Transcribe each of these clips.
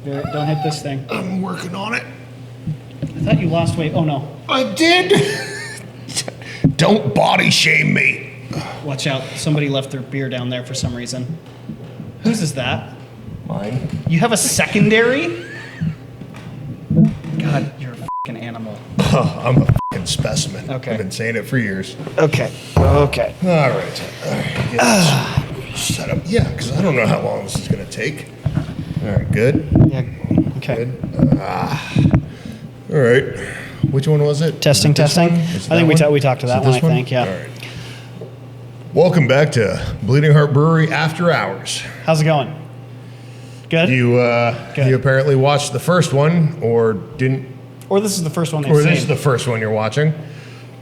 Don't hit this thing. I'm working on it. I thought you lost weight. Oh, no. I did. Don't body shame me. Watch out. Somebody left their beer down there for some reason. Whose is that? Mine. You have a secondary? God, you're a fucking animal. I'm a fucking specimen. Okay. I've been saying it for years. Okay. All right. Get this set up. Yeah, because I don't know how long this is going to take. All right, good. Yeah. Okay. Good. All right. Which one was it? Testing. I think we talked to that one, I think, yeah. All right. Welcome back to Bleeding Heart Brewery After Hours. How's it going? Good? You apparently watched the first one, or didn't. Or this is the first one they've Or seen. this is the first one you're watching.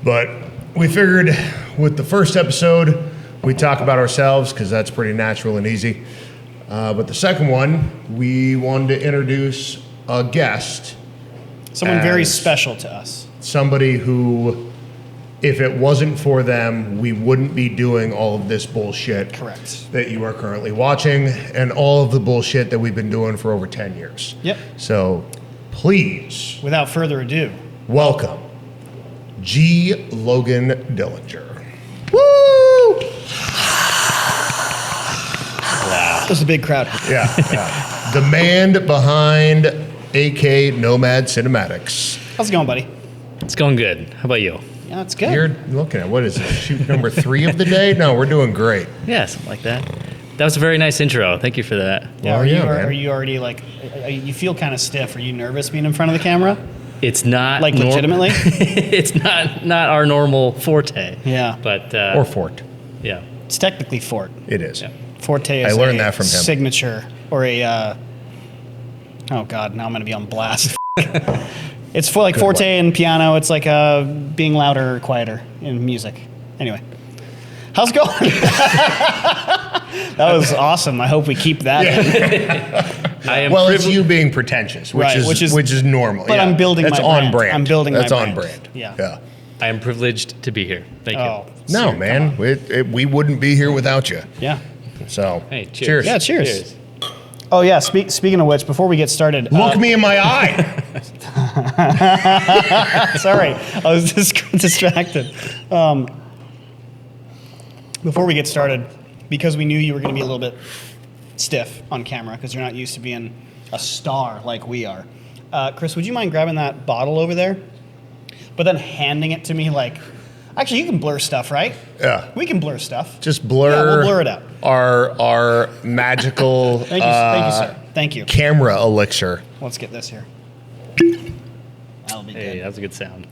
But we figured with the first episode, we talk about ourselves, because that's pretty natural and easy. But the second one, we wanted to introduce a guest. Someone very special to us. Somebody who, if it wasn't for them, we wouldn't be doing all of this bullshit. Correct. That you are currently watching, and all of the bullshit that we've been doing for over 10 years. Yep. So, please, Without further ado, welcome G. Logan Dillinger. woo! Wow. There's a big crowd. Yeah. The man behind AK Nomad Cinematics. How's it going, buddy? It's going good. How about you? Yeah, it's good. You're looking at, what is it, shoot number 3 of the day? No, we're doing great. Yeah, something like that. That was a very nice intro. Thank you for that. Yeah, Well, man. are you already like, you feel kind of stiff? Are you nervous being in front of the camera? It's not Like legitimately? It's not our normal forte. Yeah. But Or Fort. yeah. It's technically Fort. It is. Yeah. Forte is I learned a that from him. signature or a, oh God, now I'm going to be on blast. It's for like Good forte one. and piano. It's like being louder or quieter in music. Anyway, how's it going? That was awesome. I hope we keep that in. I am Well, it's privileged. you being pretentious, which Right, is which is normal. But yeah. I'm building That's my on brand. brand. I'm building That's my on brand. brand. Yeah. I am privileged to be here. Thank Oh, you. No, sir, man, come on. we wouldn't be here without you. Yeah. So, Hey, cheers. Yeah, cheers. Oh yeah. Speaking of which, before we get started, Look me in my eye. Sorry, I was just distracted. Before we get started, because we knew you were going to be a little bit stiff on camera because you're not used to being a star like we are. Chris, would you mind grabbing that bottle over there, but then handing it to me like? Actually, you can blur stuff, right? Yeah. We can blur stuff. Just blur. Yeah, we'll blur it out. Our magical. Thank you, sir. Thank you. Camera elixir. Let's get this here. That'll be Hey, good. that was a good sound.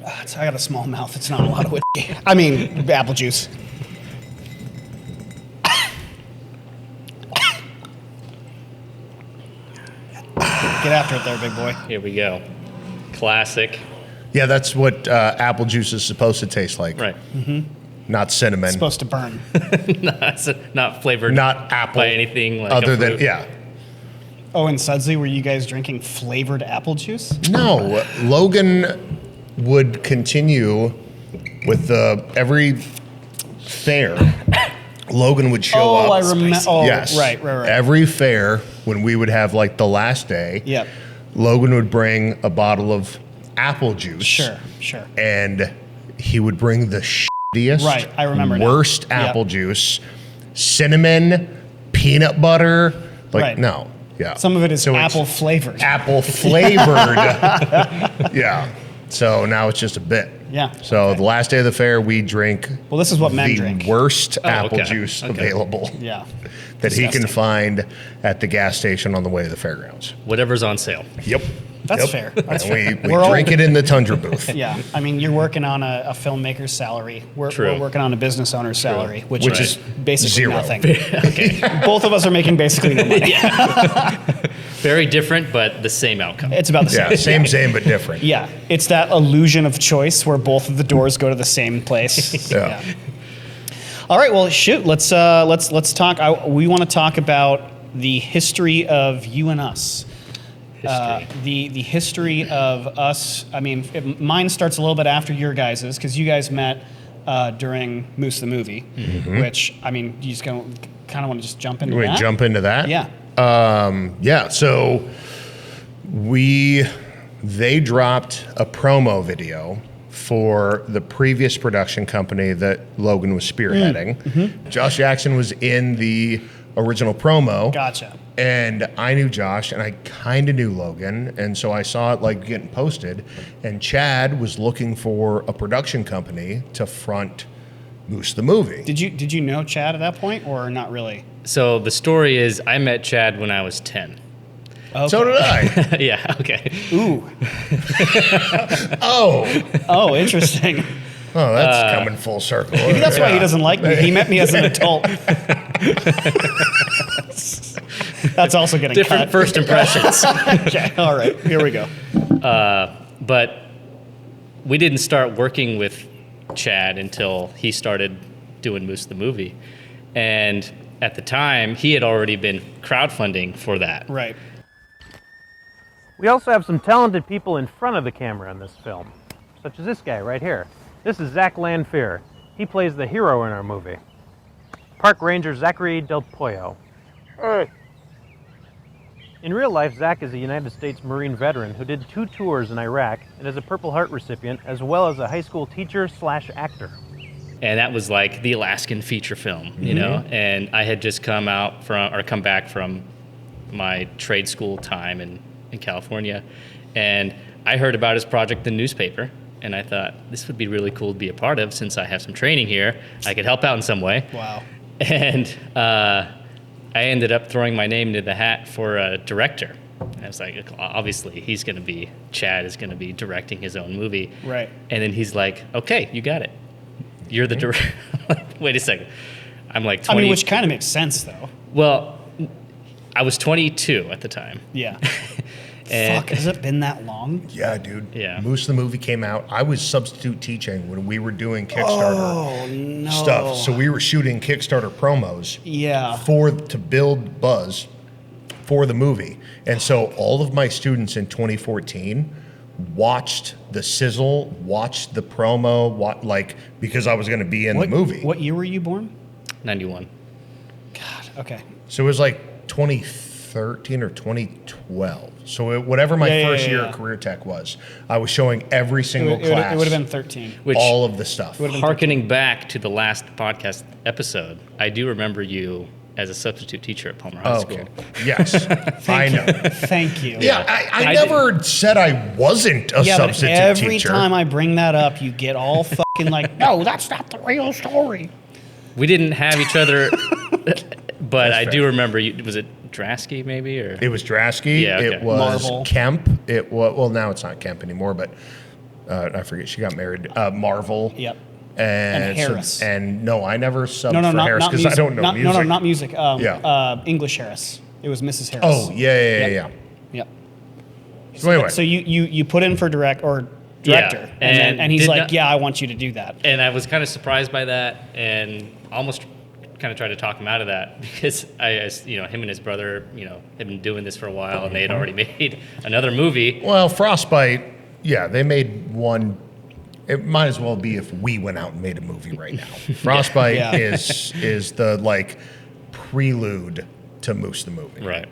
I got a small mouth. It's not a lot of whiskey. I mean, apple juice. Get after it there, big boy. Here we go. Classic. Yeah, that's what apple juice is supposed to taste like. Right. Not cinnamon. It's supposed to burn. Not flavored Not apple. by anything like other a than fruit. yeah. Oh, and Sudsley, were you guys drinking flavored apple juice? No, Logan would continue with every fair. Logan would show up. Oh, I remember. Oh, Yes. right. Every fair, when we would have like the last day, Yep. Logan would bring a bottle of apple juice. Sure. And he would bring the shittiest, Right, I remember now. worst Yep. apple juice, cinnamon, peanut butter. Like, Right. no. Yeah. Some of it is So it's apple flavored. apple flavored. Yeah. So now it's just a bit. Yeah. So the last day of the fair, we drink Well, this is what men the drink. worst Oh, apple okay. juice Okay. available Yeah. that he can Disgusting. find at the gas station on the way to the fairgrounds. Whatever's on sale. Yep. That's Yep. fair. That's And fair. we We're all- drink it in the Tundra booth. Yeah. I mean, you're working on a filmmaker's salary. We're True. working on a business owner's salary, which Which is is basically zero. nothing. Okay. Both of us are making basically no money. Very different, but the same outcome. It's about the same. Yeah, same, but different. Yeah, it's that illusion of choice where both of the doors go to the same place. Yeah. All right, well, shoot. Let's talk. We want to talk about the history of you and us. The history of us. I mean, mine starts a little bit after your guys's because you guys met during Moose the movie, which, I mean, you just kind of want to just jump into We that? jump into that? Yeah. Yeah, so they dropped a promo video for the previous production company that Logan was spearheading. Josh Jackson was in the original promo. Gotcha. And I knew Josh, and I kind of knew Logan, and so I saw it like getting posted. And Chad was looking for a production company to front Moose the movie. Did you know Chad at that point, or not really? So the story is, I met Chad when I was 10. Okay. So did I. Yeah, okay. Ooh. Oh, Interesting. that's coming full circle. Maybe that's why he doesn't like me. He met me as an adult. That's also getting Different cut. first impressions. Okay, all right. Here we go. But we didn't start working with Chad until he started doing Moose the movie. And at the time, he had already been crowdfunding for that. Right. We also have some talented people in front of the camera in this film, such as this guy right here. This is Zach Lanfear. He plays the hero in our movie. Park Ranger Zachary Del Pollo. Hey. In real life, Zach is a United States Marine veteran who did 2 tours in Iraq and is a Purple Heart recipient, as well as a high school teacher/actor. And that was like the Alaskan feature film, you know? And I had just come back from my trade school time in California. And I heard about his project in the newspaper. And I thought, this would be really cool to be a part of since I have some training here. I could help out in some way. Wow. And I ended up throwing my name into the hat for a director. I was like, obviously, Chad is going to be directing his own movie. Right. And then he's like, okay, you got it. You're the director. Wait a second. I'm like 20. I mean, which kind of makes sense, though. Well, I was 22 at the time. Yeah. And Fuck, has it been that long? yeah, dude. Yeah. Moose the movie came out. I was substitute teaching when we were doing Kickstarter stuff. So we were shooting Kickstarter promos Yeah. to build buzz for the movie. And so all of my students in 2014 watched the sizzle, watched the promo, because I was going to be in the movie. What year were you born? 91. God, okay. So it was like 2013 or 2012. So whatever my first year of career tech was, I was showing every single class. It would have been 13. Which, all of the stuff. hearkening back to the last podcast episode, I do remember you as a substitute teacher at Palmer High School. Yes, I know. Thank you. Yeah, I never said I wasn't a substitute but every teacher. time I bring that up, you get all fucking like, no, that's not the real story. We didn't have each other, but I fair. do remember you. Was it Drasky maybe? Or It was Drasky. Yeah, okay. It was Marvel. Kemp. Well, now it's not Kemp anymore, but I forget. She got married. Marvel. Yep. And Harris. No, I never subbed No, for Harris because I don't know music. No, not music. Yeah. English Harris. It was Mrs. Harris. Oh, yeah. Yep. So anyway, So you put in for director, Yeah, and he's did like, not- yeah, I want you to do that. And I was kind of surprised by that, and almost kind of tried to talk him out of that because him and his brother, had been doing this for a while, and they had already made another movie. well, Frostbite, yeah, they made one. It might as well be if we went out and made a movie right now. Frostbite Yeah. is the prelude to Moose the movie. Right.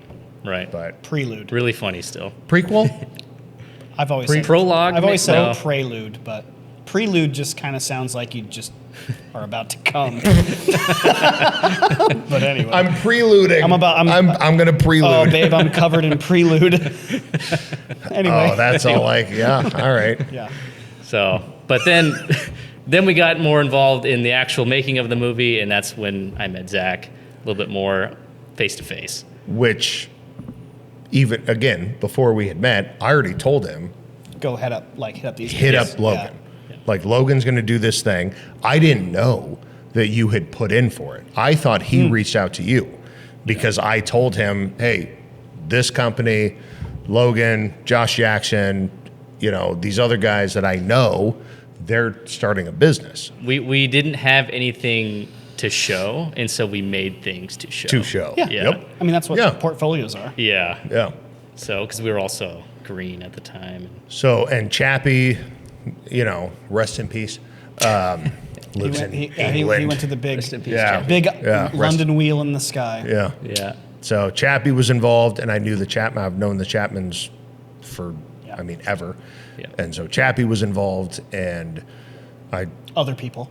But Prelude. Really funny still. prequel? I've always said Prologue. I've always said No. prelude, but prelude just kind of sounds like you just are about to come. But anyway, I'm preluding. I'm gonna prelude. oh babe, I'm covered in prelude. Anyway. Oh, that's all yeah. All right. Yeah. So, but then we got more involved in the actual making of the movie, and that's when I met Zach a little bit more face to face. Which, even again, before we had met, I already told him, Go hit up these. hit guys. up Logan. Like, Logan's going to do this thing. I didn't know that you had put in for it. I thought he reached out to you because I told him, hey, this company, Logan, Josh Jackson, these other guys that I know, they're starting a business. We didn't have anything to show, and so we made things to show. Yeah. Yep. I mean, that's what Yeah. portfolios are. Yeah. Yeah. So, because we were also green at the time. So, and Chappie, rest in peace. lives in he England. went to the big, Rest in peace, Yeah. Chappie. big Yeah. London wheel in the sky. Yeah. Yeah. So Chappie was involved, and I knew the Chapman. I've known the Chapmans for, Yeah. I mean, ever. Yeah. And so Chappie was involved, and Other people.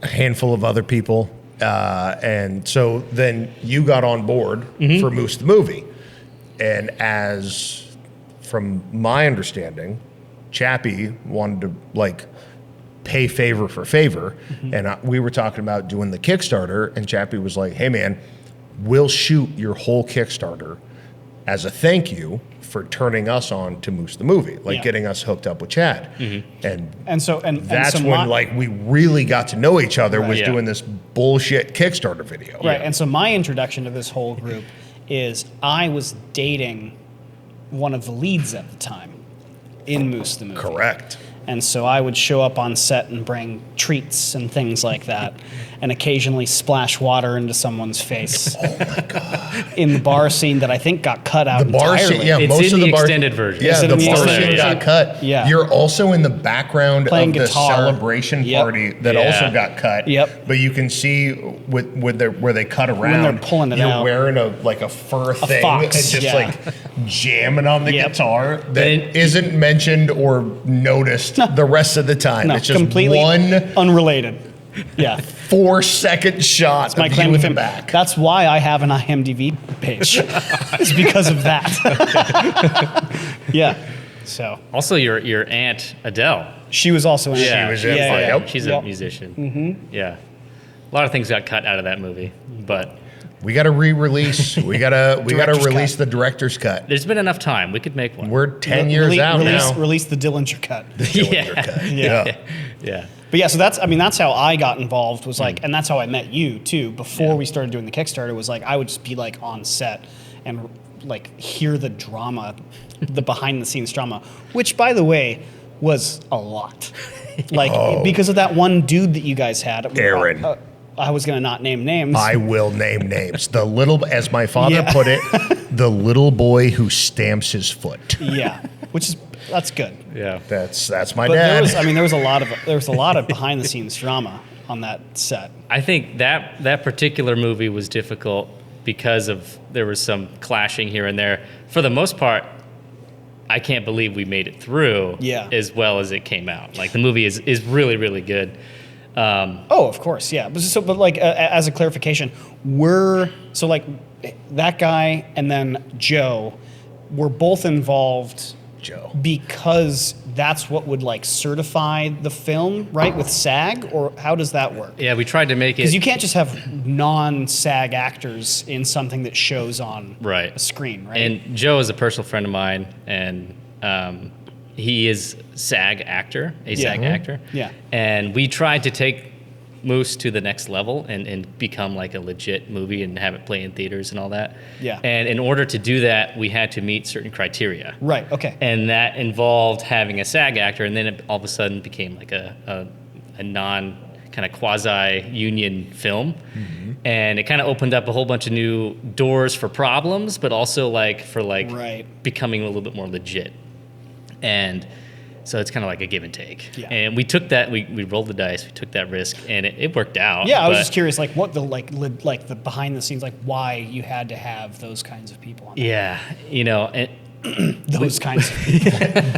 a handful of other people. And so then you got on board for Moose the movie. And from my understanding, Chappie wanted to like pay favor for favor. And we were talking about doing the Kickstarter, and Chappie was like, hey man, we'll shoot your whole Kickstarter as a thank you for turning us on to Moose the movie, like Yeah. getting us hooked up with Chad. And so That's so when like we really got to know each other was Yeah. doing this bullshit Kickstarter video. right. And so my introduction to this whole group is I was dating one of the leads at the time in Moose the movie. Correct. And so I would show up on set and bring treats and things like that, and occasionally splash water into someone's face. Oh my god! In the bar scene that I think got cut out The bar entirely. scene, yeah, It's most in of the the bar extended version. Yeah, Is it the in the bar extended scene got version? cut. Yeah. You're also in the background Playing of the guitar. celebration Yep. party that Yeah. also got cut. Yep. But you can see with their where they cut around, they're pulling it you're out. wearing a fur thing fox, and just yeah. like jamming on the Yep. guitar that And- isn't mentioned or noticed the rest of the time. No, It's just completely one unrelated. Yeah. 4-second shot My of claim you to in the fame. back. That's why I have an IMDb page. It's because of that. Yeah. So Also, your aunt Adele. she was also in it. Yeah, She was in it. yeah, yeah. Yep. She's Yep. a musician. Mm-hmm. Yeah, a lot of things got cut out of that movie, but We got to re-release. We got to Director's release cut. the director's cut. there's been enough time. We could make one. We're 10 years out release, now. Release the Dillinger cut. Dillinger cut. Yeah. Yeah. But yeah, so that's how I got involved was like, and that's how I met you too. Before we started doing the Kickstarter was like, I would just be like on set and like hear the drama, the behind the scenes drama, which by the way was a lot. Like because of that one dude that you guys had. Aaron. I was gonna not name names. I will name names. The little, as my father Yeah. put it, the little boy who stamps his foot. Yeah, that's good. Yeah. That's my But dad. there was a lot of behind the scenes drama on that set. I think that particular movie was difficult because there was some clashing here and there. For the most part, I can't believe we made it through as well as it came out. Like the movie is really, really good. Oh, of course, yeah. But like as a clarification, that guy and then Joe were both involved. Joe. Because that's what would like certify the film, right? With SAG, or how does that work? Yeah, we tried to make it. Because you can't just have non-SAG actors in something that shows on Right. a screen, right? And Joe is a personal friend of mine, and he is SAG actor, SAG actor. Yeah. And we tried to take Moose to the next level and become like a legit movie and have it play in theaters and all that. Yeah. And in order to do that, we had to meet certain criteria. Right. Okay. And that involved having a SAG actor, and then it all of a sudden became like a non kind of quasi-union film. Mm-hmm. And it kind of opened up a whole bunch of new doors for problems, but also for Right. becoming a little bit more legit. And so it's kind of like a give and take. Yeah. And we took that, we rolled the dice, we took that risk, and it worked out. Yeah, I was but- just curious, like what the like the behind the scenes, like why you had to have those kinds of people on. That. Yeah, and Those kinds of people.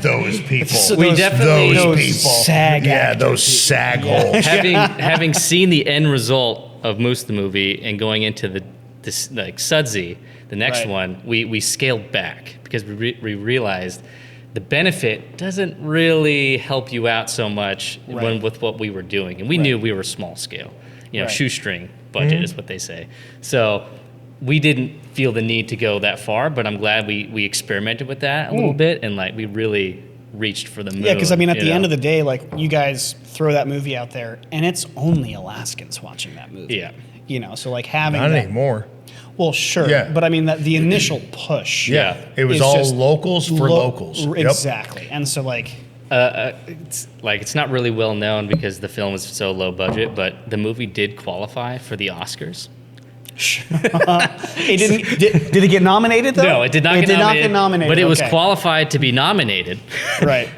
Those people. So We those- definitely- those those people. SAG yeah, actor those people. SAG Yeah. holes. having seen the end result of Moose the movie and going into this like Sudsy, the next Right. one, we scaled back because we realized the benefit doesn't really help you out so much Right. with what we were doing, and we knew we were small scale, Right. shoestring budget is what they say. So we didn't feel the need to go that far, but I'm glad we experimented with that a little bit, and like we really reached for the moon. Yeah, because I mean, at the end of the day, like you guys throw that movie out there, and it's only Alaskans watching that movie. Yeah. You know, so like having Not that, anymore. well, sure, Yeah. but I mean that the initial push. Yeah. It was is all just locals for locals. Yep. Exactly, and so like. it's not really well known because the film is so low budget, but the movie did qualify for the Oscars. It didn't. Did it get nominated though? No, it did not get did nominated. not get nominated. But it was okay. qualified to be nominated Right.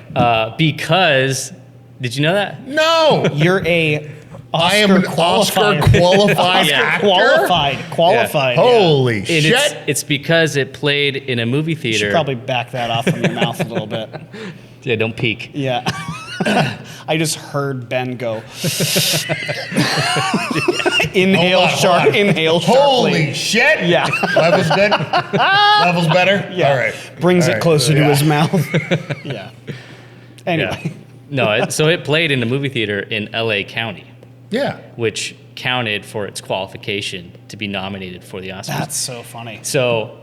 because, did you know that? No. You're a I am an Oscar qualified. qualified Yeah. actor. Qualified. Holy And shit! it's because it played in a movie You should theater. probably back that off from your mouth a little bit. Yeah, don't peek. Yeah. I just heard Ben go. Inhale Hold on, sharp. hold on. Inhale sharply. Holy shit! Yeah. Levels good. Levels better. Yeah. All right. Brings All it right. closer to Yeah. his mouth. Yeah. Anyway. Yeah. No, so it played in a movie theater in LA County, Yeah. which counted for its qualification to be nominated for the Oscars. That's so funny. So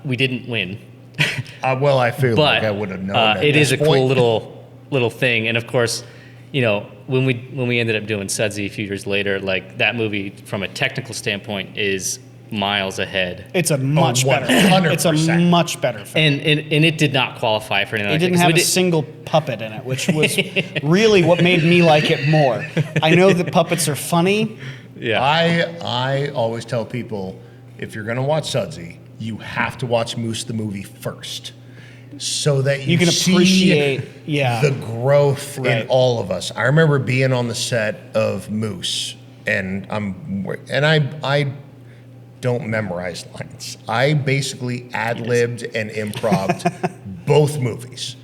we didn't win, Well, I feel but like I would have known. At it is this a point. cool little thing. And of course, you know, when we ended up doing Sudsy a few years later, like that movie from a technical standpoint is miles ahead. It's a much better. 100%. It's a much better film. And it did not qualify for anything It like didn't that. 'cause have we a single puppet in it, which was really what made me like it more. I know that puppets are funny. Yeah. I always tell people, if you're going to watch Sudsy, you have to watch Moose the movie first, so that you You can see appreciate, yeah. the growth Right. in all of us. I remember being on the set of Moose, and I don't memorize lines. I basically ad-libbed and improv'd both movies.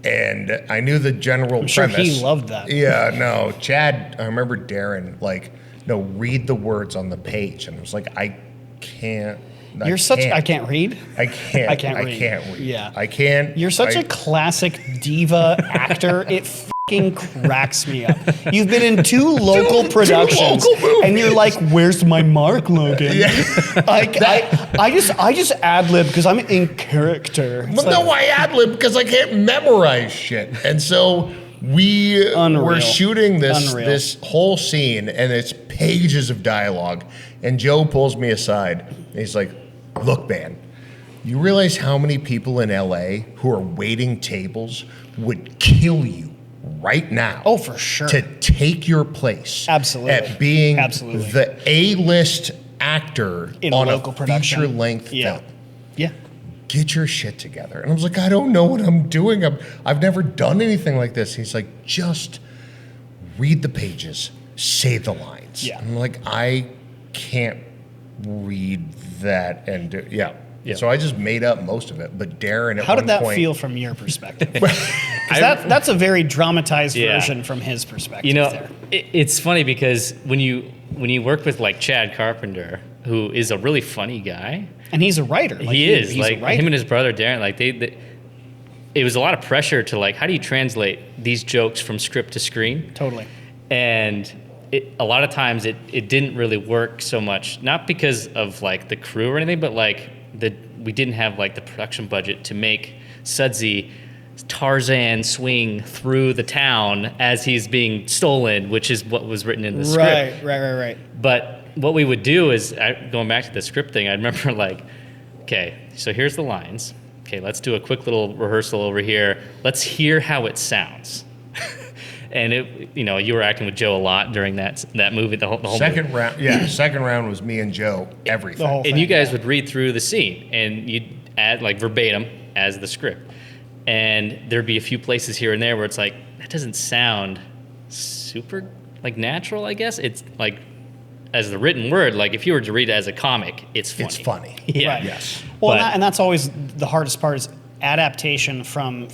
And I knew the general sure premise. he loved that. Yeah, no. Chad, I remember Darren, like, no, read the words on the page. And I was like, I can't. I can't read. I can't. I can't I read. can't read. Yeah. I can't. You're such a classic diva actor. It fucking cracks me up. You've been in two local productions, local movies. and you're like, "Where's my mark, Logan?" I just ad lib because I'm in character. It's Well, like, no, I ad-lib because I can't memorize shit. And so we Unreal. were shooting Unreal. this whole scene, and it's pages of dialogue. And Joe pulls me aside, and he's like, "Look, man, you realize how many people in LA who are waiting tables would kill you right now? Oh, for sure. To take your place. Absolutely. At being Absolutely. the A-list actor In a on local production. feature-length Yeah. film. Yeah. Get your shit together." And I was like, "I don't know what I'm doing. I've never done anything like this." He's like, "Just read the pages, say the lines." Yeah. And I'm like, "I can't read that." And yeah. Yeah. So I just made up most of it. But Darren at How one did that point, feel from your perspective? 'Cause that's a very dramatized Yeah. version from his perspective. You know, there. it's funny because when you work with like Chad Carpenter, who is a really funny guy, And he's a writer. Like, he's a like writer. him and his brother Darren, like they it was a lot of pressure to like, how do you translate these jokes from script to screen? Totally. And a lot of times it didn't really work so much, not because of like the crew or anything, but like we didn't have like the production budget to make Sudsy Tarzan swing through the town as he's being stolen, which is what was written in the script. Right. But what we would do is, going back to the script thing, I remember like, okay, so here's the lines. Okay, let's do a quick little rehearsal over here. Let's hear how it sounds. And you were acting with Joe a lot during that movie, the whole second movie. round. Yeah, second round was me and Joe. Everything. The whole And thing, you guys yeah. would read through the scene, and you'd add like verbatim as the script. And there'd be a few places here and there where it's like, that doesn't sound super like natural, I guess. It's like, as the written word, like if you were to read it as a comic, it's funny. It's funny. Yeah. Right. Yes. Well, But- and that's always the hardest part is adaptation from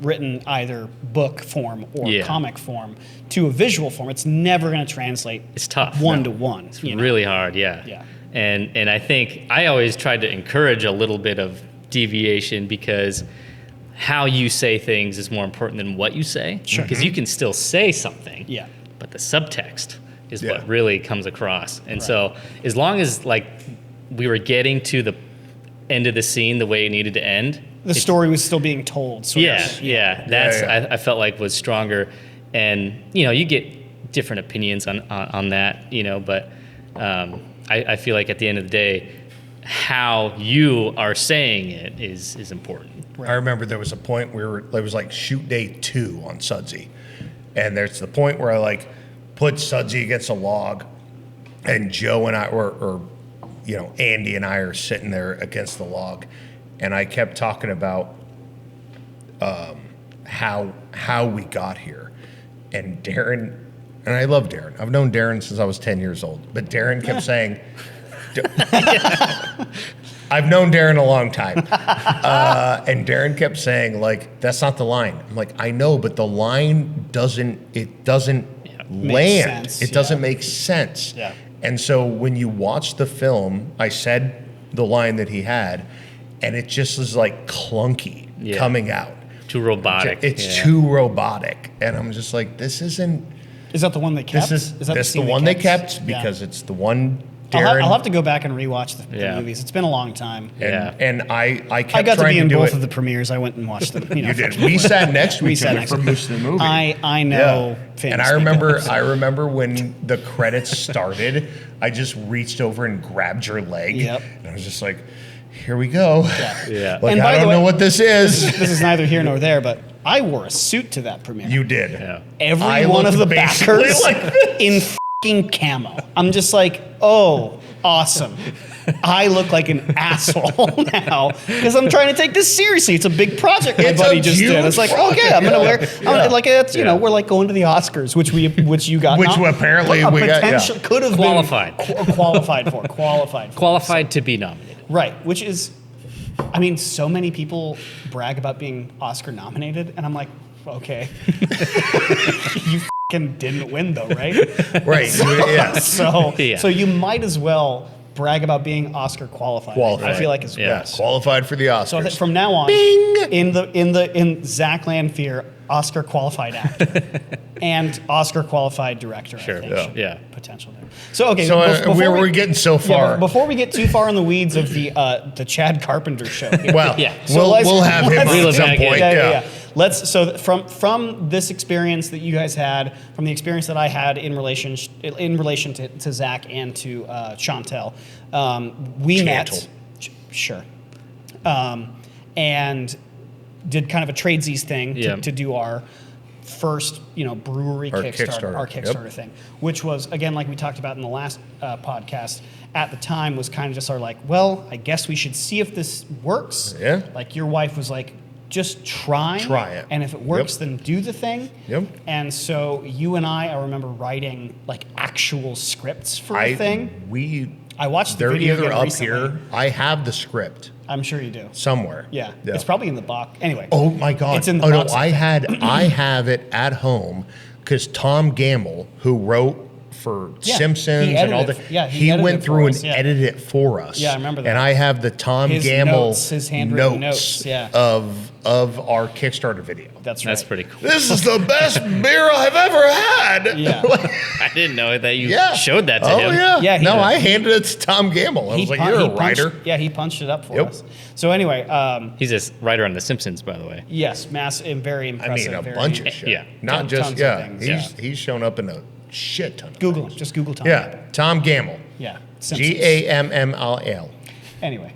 written either book form or Yeah. comic form to a visual form. It's never going to translate. It's tough. one to one. It's really hard, yeah. Yeah. And I think I always tried to encourage a little bit of deviation because how you say things is more important than what you say. Sure. Because you can still say something. Yeah. But the subtext is Yeah. what really comes across. And so as long as like we were getting to the end of the scene the way it needed to end. The story was still being told. Sort Yeah, of. yeah. That's yeah. I felt like was stronger. And you get different opinions on that, but I feel like at the end of the day, how you are saying it is important. I remember there was a point where it was like shoot day 2 on Sudsy. And there's the point where I like put Sudsy against a log, and Joe and I, or Andy and I are sitting there against the log. And I kept talking about how we got here. And Darren and I love Darren. I've known Darren since I was 10 years old. But Darren kept saying, I've known Darren a long time. And Darren kept saying, like, that's not the line. I'm like, I know, but the line doesn't land. Sense, It doesn't make sense. Yeah. And so when you watch the film, I said the line that he had, and it just was like clunky coming out. Too robotic. It's too robotic. And I'm just like, this isn't. Is that the one they kept? This is that the scene one they kept because it's the one Darren. I'll have to go back and rewatch the movies. It's been a long time. And I kept I got to trying be in do both it. of the premieres. I went and watched them. You, know, You did. We sat next to We each sat other next for to- most of the movie. I know. And I remember when the credits started, I just reached over and grabbed your leg. Yep. And I was just like, here we go. Yeah. Like, And by I the don't way- know what this is. This is neither here nor there, but I wore a suit to that premiere. You did. Yeah. Every I one of looked the basically backers like this. in fucking camo. I'm just like, oh, awesome. I look like an asshole now because I'm trying to take this seriously. It's a big project my It's buddy a just did. huge It's like, project. okay, I'm gonna wear. Like it's Yeah. we're like going to the Oscars, which you got, Which apparently we got, yeah. could have Qualified. been qualified for. Qualified to be nominated. Right, which is, I mean, so many people brag about being Oscar nominated, and I'm like, okay, you fucking didn't win though, right? Right. Yeah. So, Yeah. so you might as well brag about being Oscar qualified. Qualified. I feel like it's Yeah. worse. Qualified for the Oscars. So from now on, Bing! in Zach Lanfear, Oscar qualified actor and Oscar qualified director. Sure. I think, Yeah. should Yeah. be potential there. So okay, So before we're getting so yeah, far. before we get too far in the weeds of the Chad Carpenter show. Here. Well, Yeah. So we'll have him Reel on it some back in. point. Yeah. Let's from this experience that you guys had, from the experience that I had in relation to Zach and to Chantel, we met. Chantel. Sure. And did kind of a tradesies thing Yeah. to do our first, brewery Our Kickstarter, Kickstarter, our yep. Kickstarter thing, which was, again, like we talked about in the last podcast, at the time was kind of just sort of like, well, I guess we should see if this works. Yeah. Like your wife was like, just try. Try it. And if it works, Yep. then do the thing. Yep. And so you and I remember writing like actual scripts for a thing. I watched the They're video either again up recently. here. I have the script I'm sure you do. somewhere. Yeah. It's probably in the box. Anyway. Oh my God! It's in the oh no, box. I have it at home because Tom Gamble, who wrote for Yeah, Simpsons he and all edited that, it. Yeah, he he edited went it for through us, and yeah. edited it for us. Yeah, I remember that. And I have the Tom His Gamble notes, his handwritten notes, yeah. of our Kickstarter video. That's right. That's pretty cool. This is the best beer I've ever had. Yeah. I didn't know that you Yeah. showed that to Oh him. yeah. Yeah, he no, did. I handed it to Tom Gamble. I was like, "You're a writer." He punched it up for Yep. us. So anyway, He's a writer on The Simpsons, by the way. yes, and very I impressive. mean, a very- bunch of shit. Yeah. Not just Tons of things. He's shown up in a shit ton. Of Google things. him. Just Google Tom. Yeah, Tom Gamble. Yeah. Simpsons. Gamml. Anyway,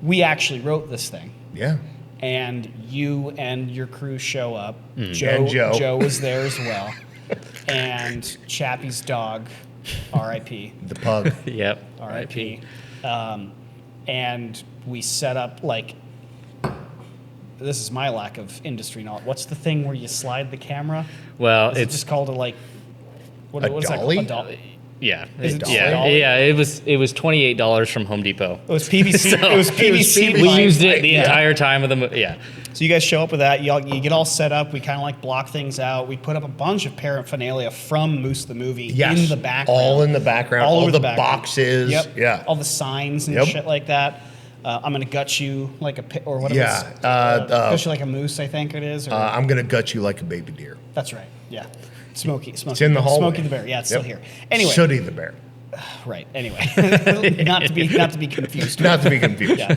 we actually wrote this thing, Yeah. and you and your crew show up. And Joe. Joe was there as well, and Chappie's dog, R.I.P. The pug. Yep. R.I.P. And we set up like. This is my lack of industry knowledge. What's the thing where you slide the camera? Well, Is it it's just called a like? What, A what's that dolly? called? A dolly. yeah, Is it yeah, dolly? yeah. It was $28 from Home Depot. It was PVC. So- it was PVC. We line. used it the Yeah. entire time of the movie. Yeah. So you guys show up with that. You get all set up. We kind of like block things out. We put up a bunch of paraphernalia from Moose the movie Yes. in the background. All in the background. All over the background. boxes. Yep. Yeah. All the signs and Yep. shit like that. I'm gonna gut you like or whatever. Yeah, It's, gut you like a moose, I think it is. Or, I'm gonna gut you like a baby deer. that's right. Yeah. Smokey. It's in the hallway. Smokey the bear. Yeah, it's Yep. still here. Anyway. Sooty the bear. Right. Anyway. not to be confused. Not to be confused. Yeah.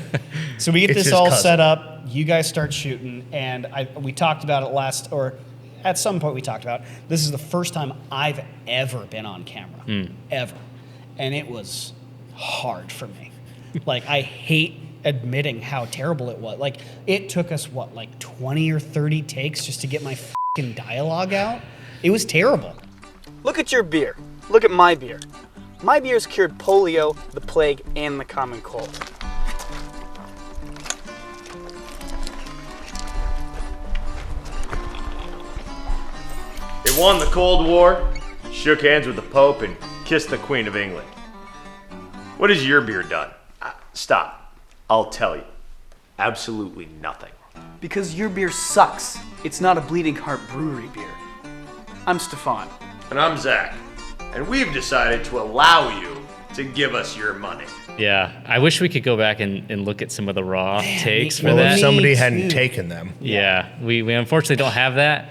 So we get It's this his all cousin. set up. You guys start shooting, and we talked about it at some point we talked about this is the first time I've ever been on camera, ever, and it was hard for me. Like I hate admitting how terrible it was. Like it took us 20 or 30 takes just to get my fucking dialogue out. It was terrible. Look at your beer. Look at my beer. My beer's cured polio, the plague, and the common cold. won the Cold War, shook hands with the Pope, and kissed the Queen of England. What has your beer done? Stop. I'll tell you. Absolutely nothing. Because your beer sucks. It's not a Bleeding Heart Brewery beer. I'm Stefan. And I'm Zach. And we've decided to allow you to give us your money. Yeah, I wish we could go back and look at some of the raw takes for Well, that. if somebody hadn't taken them. Yeah, we unfortunately don't have that.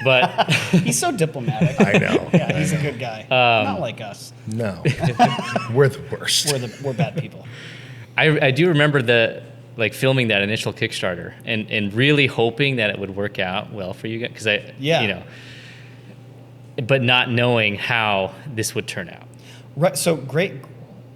But He's so diplomatic. I know. Yeah, he's a good guy. Not like us. No. We're the worst. We're bad people. I do remember filming that initial Kickstarter and really hoping that it would work out well for you guys because but not knowing how this would turn out. Right. So great,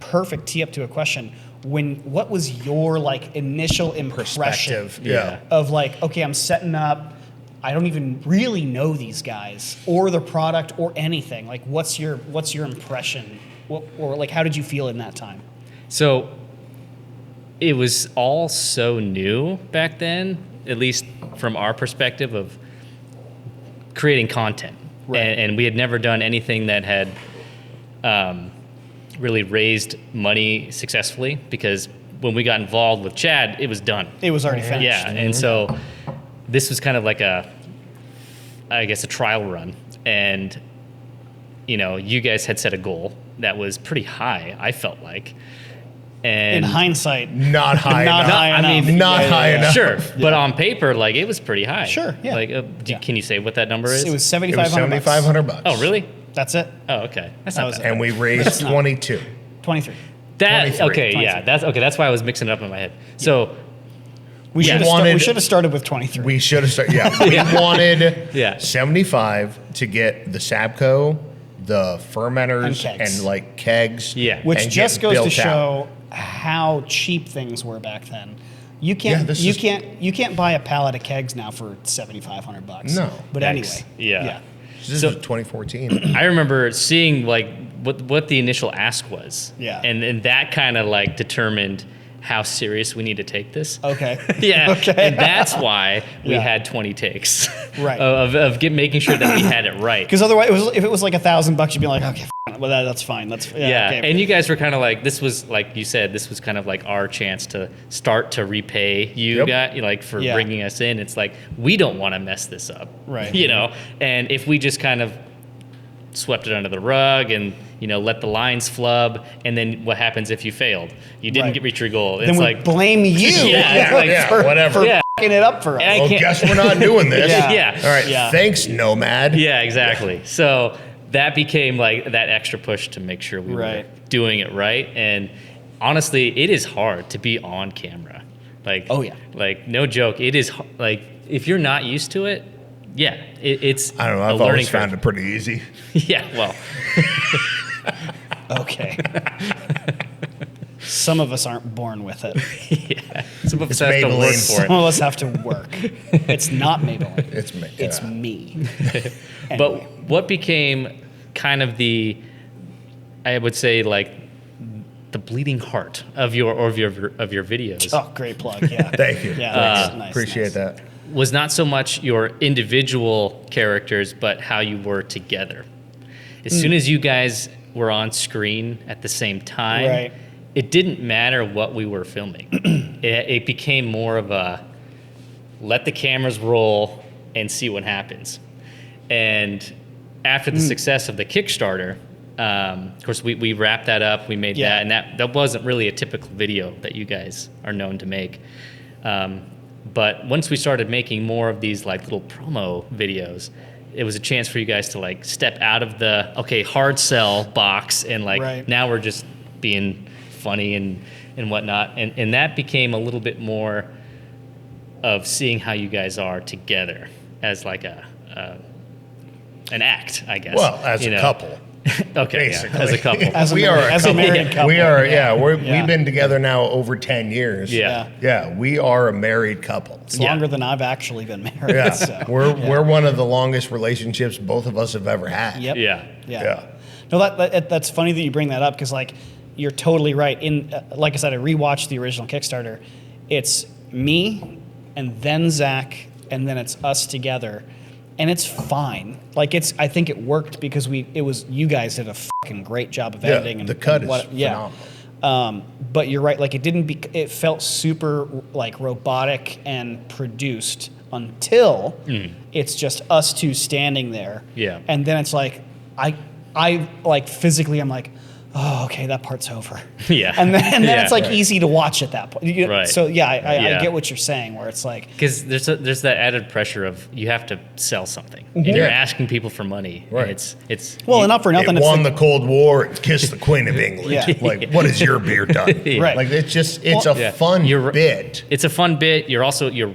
perfect tee up to a question. What was your initial impression Perspective. Yeah. of okay, I'm setting up. I don't even really know these guys or the product or anything. What's your impression? Or how did you feel in that time? So it was all so new back then, at least from our perspective of creating content. Right. And we had never done anything that had really raised money successfully because when we got involved with Chad, it was done. It was already finished. Yeah, and so this was kind of like a trial run. And, you guys had set a goal that was pretty high, I felt like. And In hindsight, Not high not enough. high enough. I mean, Not high enough. Sure, but on paper, it was pretty high. Sure, yeah. Can you say what that number is? It was It was $7,500. $7,500. Oh, really? That's it. Oh, okay. That's That not was bad. And we raised 22. 23. That 23. okay, yeah. That's okay. That's why I was mixing it up in my head. So We Yeah. should have started with 23. We should have started. Yeah. We wanted Yeah. 75 to get the Sabco, the fermenters, And kegs. and kegs. Yeah. Which and just get goes to built out. show how cheap things were back then. You can't this you is- can't buy a pallet of kegs now for $7,500. No. But Yikes. anyway. Yeah. This So- is 2014. I remember seeing what the initial ask was. Yeah. And that kind of determined how serious we need to take this. Okay. Yeah. Okay. And that's why we Yeah. had 20 takes. Right. of making sure that we had it right. Because otherwise, if it was $1,000, you'd be like, okay, well that's fine. That's Yeah, okay. and you guys were kind of this was like you said, this was kind of our chance to start to repay you Yep. guys, for Yeah. bringing us in. It's we don't want to mess this up, Right. And if we just kind of swept it under the rug and let the lines flub, and then what happens if you failed? You didn't Right. reach your goal. then It's we blame you. Yeah, for, whatever. For Yeah. fucking it up for us. I Well, can't- guess we're not doing this. Yeah. Yeah. All right. Yeah. Thanks, Nomad. Yeah, exactly. So that became that extra push to make sure we were Right. doing it right. And honestly, it is hard to be on camera. Oh, yeah. No joke. It is if you're not used to it, yeah, it's I don't know. a I've learning always found curve. it pretty easy. Yeah, well, Okay. Some of us aren't born with it. yeah. Some of us It's have to work Maybelline. for Some of us have to work. It's not Maybelline. It's me. It's yeah. me. But Anyway. what became kind of I would say the bleeding heart of your videos Oh, great plug. Yeah. Thank you. Yeah, Thank you. nice, Appreciate nice. that. was not so much your individual characters, but how you were together. As soon as you guys were on screen at the same time, Right. it didn't matter what we were filming. It became more of a let the cameras roll and see what happens. And after the success of the Kickstarter, of course, we wrapped that up. We made Yeah. that, and that wasn't really a typical video that you guys are known to make. But once we started making more of these little promo videos, it was a chance for you guys to step out of the hard sell box and Right. now we're just being funny and whatnot, and that became a little bit more of seeing how you guys are together as an act, I guess. Well, as a couple. Okay, Basically. as a couple. As a we married- are a as a couple. married couple. We are, yeah. Yeah. We've been together now over 10 years. Yeah. Yeah, we are a married couple. It's Yeah. longer than I've actually been married. Yeah. So, We're one of the longest relationships both of us have ever had. Yep. Yeah. Yeah. Yeah. No, that's funny that you bring that up because you're totally right. Like I said, I rewatched the original Kickstarter. It's me, and then Zach, and then it's us together. and it's fine. Like I think it worked because you guys did a fucking great job of editing. And the cut and is phenomenal. But you're right. Like it felt super like robotic and produced until it's just us two standing there. Yeah. And then it's like I like physically I'm like, oh, okay, that part's over. Yeah. And then Yeah. it's like easy to watch at that point. Right. So yeah, I Yeah. get what you're saying where it's like, Because there's that added pressure of you have to sell something, and you're Yeah. asking people for money. Right. And it's well, enough for nothing. It It's won like, the Cold War. It kissed the Queen of England. Yeah. Like, what has your beer done? Right. Like, it's Well, a fun You're- bit. It's a fun bit. You're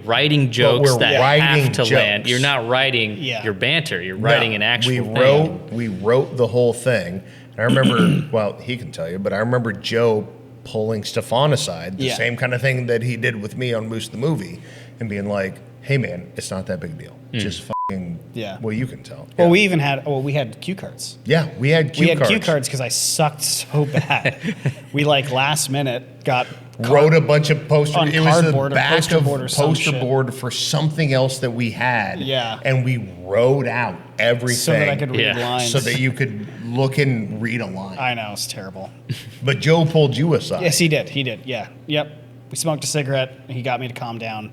writing jokes we're that writing have to land. jokes. You're not writing Yeah. your banter. You're writing an actual thing. We wrote the whole thing. And I remember, well, he can tell you, but I remember Joe pulling Stefan aside, the Yeah. same kind of thing that he did with me on Moose the Movie, and being like, hey, man, it's not that big a deal. Just fucking, Yeah. well, you can tell. well, Yeah. we had cue cards. Yeah, we had cue cards. Cue cards because I sucked so bad. We like last minute got Wrote a bunch of posters. on It was the cardboard or back poster of board or some poster shit. board for something else that we had. Yeah. And we wrote out everything so that I could read Yeah. lines. so that you could look and read a line. I know it's terrible. But Joe pulled you aside. Yes, he did. He did. Yeah. Yep. We smoked a cigarette. He got me to calm down,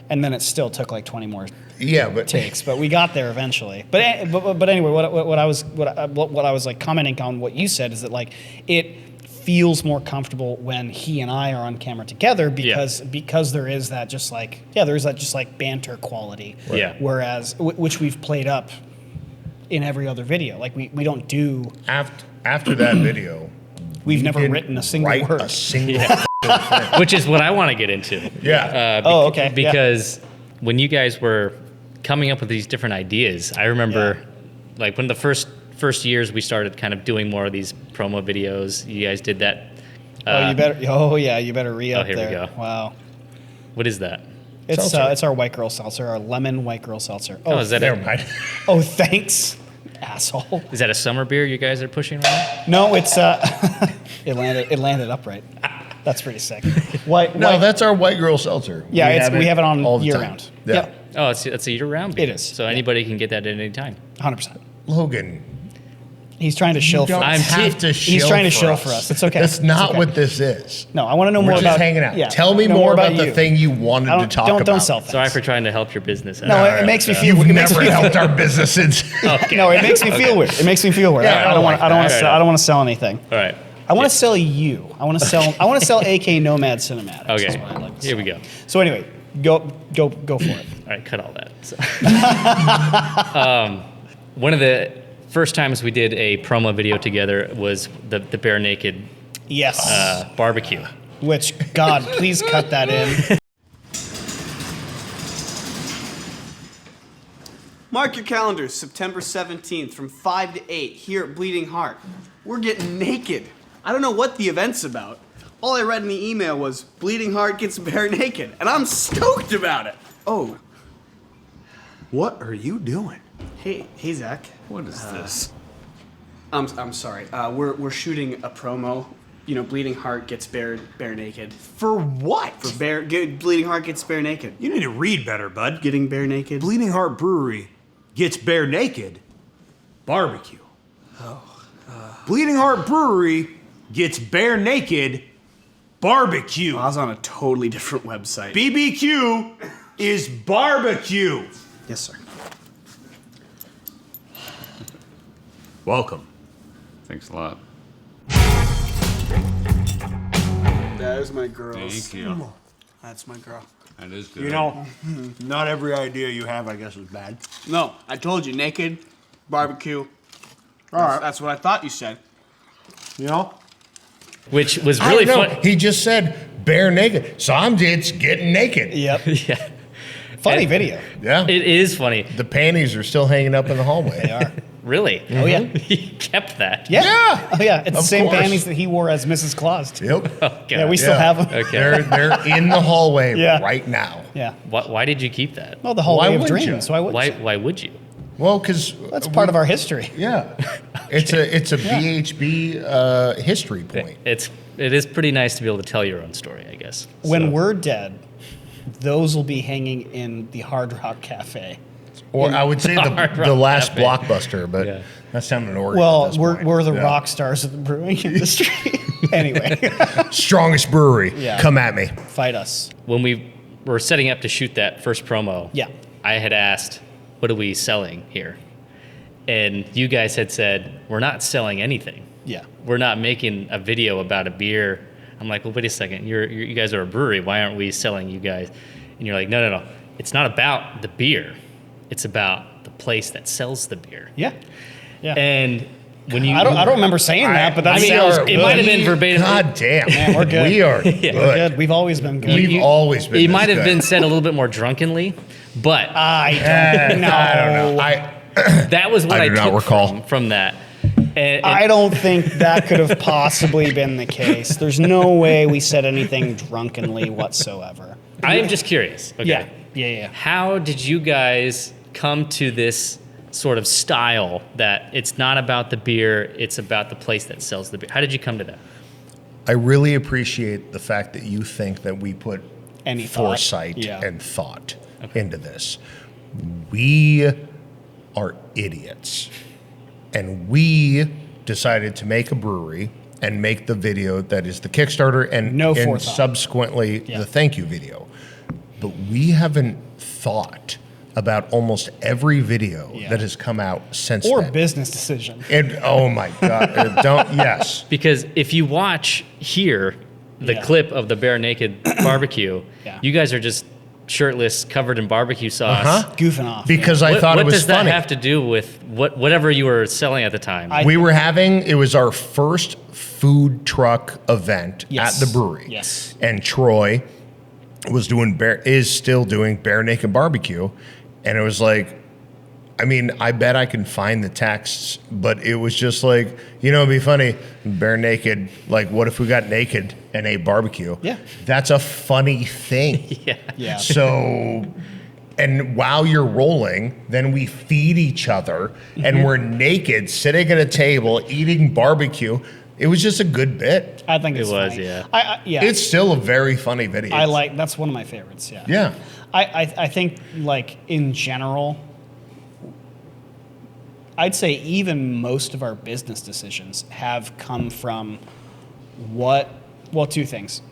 and then it still took like 20 more Yeah, but takes, but we got there eventually. But anyway, what I was like commenting on what you said is that like it feels more comfortable when he and I are on camera together because there is that just like there's that just like banter quality. Right. Yeah. Whereas which we've played up in every other video. Like we don't do. after that video, We've we never didn't written a single write word. a single Which is what I want to get into. Yeah. Oh, okay. Yeah. Because when you guys were coming up with these different ideas, I remember like when the first years we started kind of doing more of these promo videos. You guys did that. You better re-up here we there. go. Wow. What is that? It's our white girl seltzer, our lemon white girl seltzer. Oh, is that Never mind. Oh, thanks, asshole. Is that a summer beer you guys are pushing right No, it's it landed upright. That's pretty sick. White, No, white- that's our white girl seltzer. yeah, we have it on all the year time. round. Yeah. Yep, now? Oh, it's a year-round beer. It is, So yeah. anybody can get that at any time. 100%. Logan, He's trying to shill for don't us. have to shill He's trying to for shill us. for us. It's okay. That's not It's okay. what this is. No, I want to know We're more just about hanging out. Yeah, Tell me know more about the you. thing you wanted to talk about. Don't sell things. Sorry for trying to help your business. out. No, it makes me feel. You've it makes never me helped our businesses. Okay. No, it makes me feel weird. It makes me feel weird. Yeah, I don't want. I don't want to that. sell. I don't want to sell anything. All right. I want to sell you. I want to sell. I want to sell AK Nomad Cinematics. Okay. Is what I'd like to Here sell. we go. So anyway, go for it. All right, cut all that. So. One of the first times we did a promo video together was the bare naked Yes. barbecue. Which, God, please cut that in. Mark your calendars, September 17th from 5 to 8 here at Bleeding Heart. We're getting naked. I don't know what the event's about. All I read in the email was Bleeding Heart gets bare naked, and I'm stoked about it. Oh, What are you doing? hey Zach. What is this? I'm sorry. We're shooting a promo. You know, Bleeding Heart gets bare naked. For what? Bleeding Heart gets bare naked. You need to read better, bud. Getting bare naked. Bleeding Heart Brewery gets bare naked barbecue. Bleeding Heart Brewery gets bare naked barbecue. I was on a totally different website. BBQ is barbecue. Yes, sir. Welcome. Thanks a lot. There's my girls. Thank you. That's my girl. That is good. You know, not every idea you have, I guess, is bad. No, I told you, naked, barbecue. All right. That's what I thought you said. You know? Which was I really don't know. fun. He just said bare naked. So it's getting naked. Yep. Yeah. Funny And- video. Yeah. It is funny. The panties are still hanging up in the hallway. They are. Really? Oh, yeah. He kept that. Yeah. Yeah. Oh, yeah. It's the Of same course. panties that he wore as Mrs. Claus. Too. Yep. Oh, God. Yeah, we still Yeah. have them. Okay. They're in the hallway Yeah. right now. Yeah. Why did you keep that? Well, the whole Why way of wouldn't dreams. you? So I would. Why would you? Well, because That's part of our history. Yeah, it's a BHB history point. It is pretty nice to be able to tell your own story, I guess. When So- we're dead, those will be hanging in the Hard Rock Cafe Or I would say Hard the Rock last Cafe. Blockbuster, but Yeah. that's down in Oregon. Well, at this we're, point. we're the Yeah. rock stars of the brewing industry. Anyway, Strongest brewery. Yeah. Come at me. fight us. When we were setting up to shoot that first promo, Yeah. I had asked, "What are we selling here?" And you guys had said, "We're not selling anything. Yeah. We're not making a video about a beer." I'm like, "Well, wait a second. You guys are a brewery. Why aren't we selling you guys?" And you're like, "No. It's not about the beer. It's about the place that sells the beer." Yeah. Yeah. And when you, I don't remember saying that, but that sounds good. it might have been verbatim. God damn. Man, we're good. We are good. We're good. We've always been good. We've always been It this might have good. been said a little bit more drunkenly, but I don't know. I don't know. that was what I I, do not took recall. from that. And I don't think that could have possibly been the case. There's no way we said anything drunkenly whatsoever. I am just curious. Okay. Yeah. How did you guys come to this sort of style that it's not about the beer, it's about the place that sells the beer? How did you come to that? I really appreciate the fact that you think that we put Any thought. foresight Yeah. and thought into this. We are idiots. And we decided to make a brewery and make the video that is the Kickstarter and, No and forethought. subsequently Yeah. the thank you video. But we haven't thought about almost every video Yeah. that has come out since Or then. business decision. And oh my God, yes. Because if you watch here the Yeah. clip of the bare naked barbecue, Yeah. you guys are just shirtless, covered in barbecue sauce. Huh? Goofing off. Because I thought what it was does funny. that have to do with whatever you were selling at the time? We were having, it was our first food truck event Yes. at the brewery. Yes. And Troy is still doing bare naked barbecue. And it was like, I mean, I bet I can find the texts, but it was just like, it'd be funny, bare naked, like what if we got naked and ate barbecue? Yeah. That's a funny thing. Yeah. So, and while you're rolling, then we feed each other and we're naked sitting at a table eating barbecue. It was just a good bit. I think It it's was, funny. yeah. Yeah. It's still a very funny video. That's one of my favorites. Yeah. Yeah. I think like in general, I'd say even most of our business decisions have come from two things.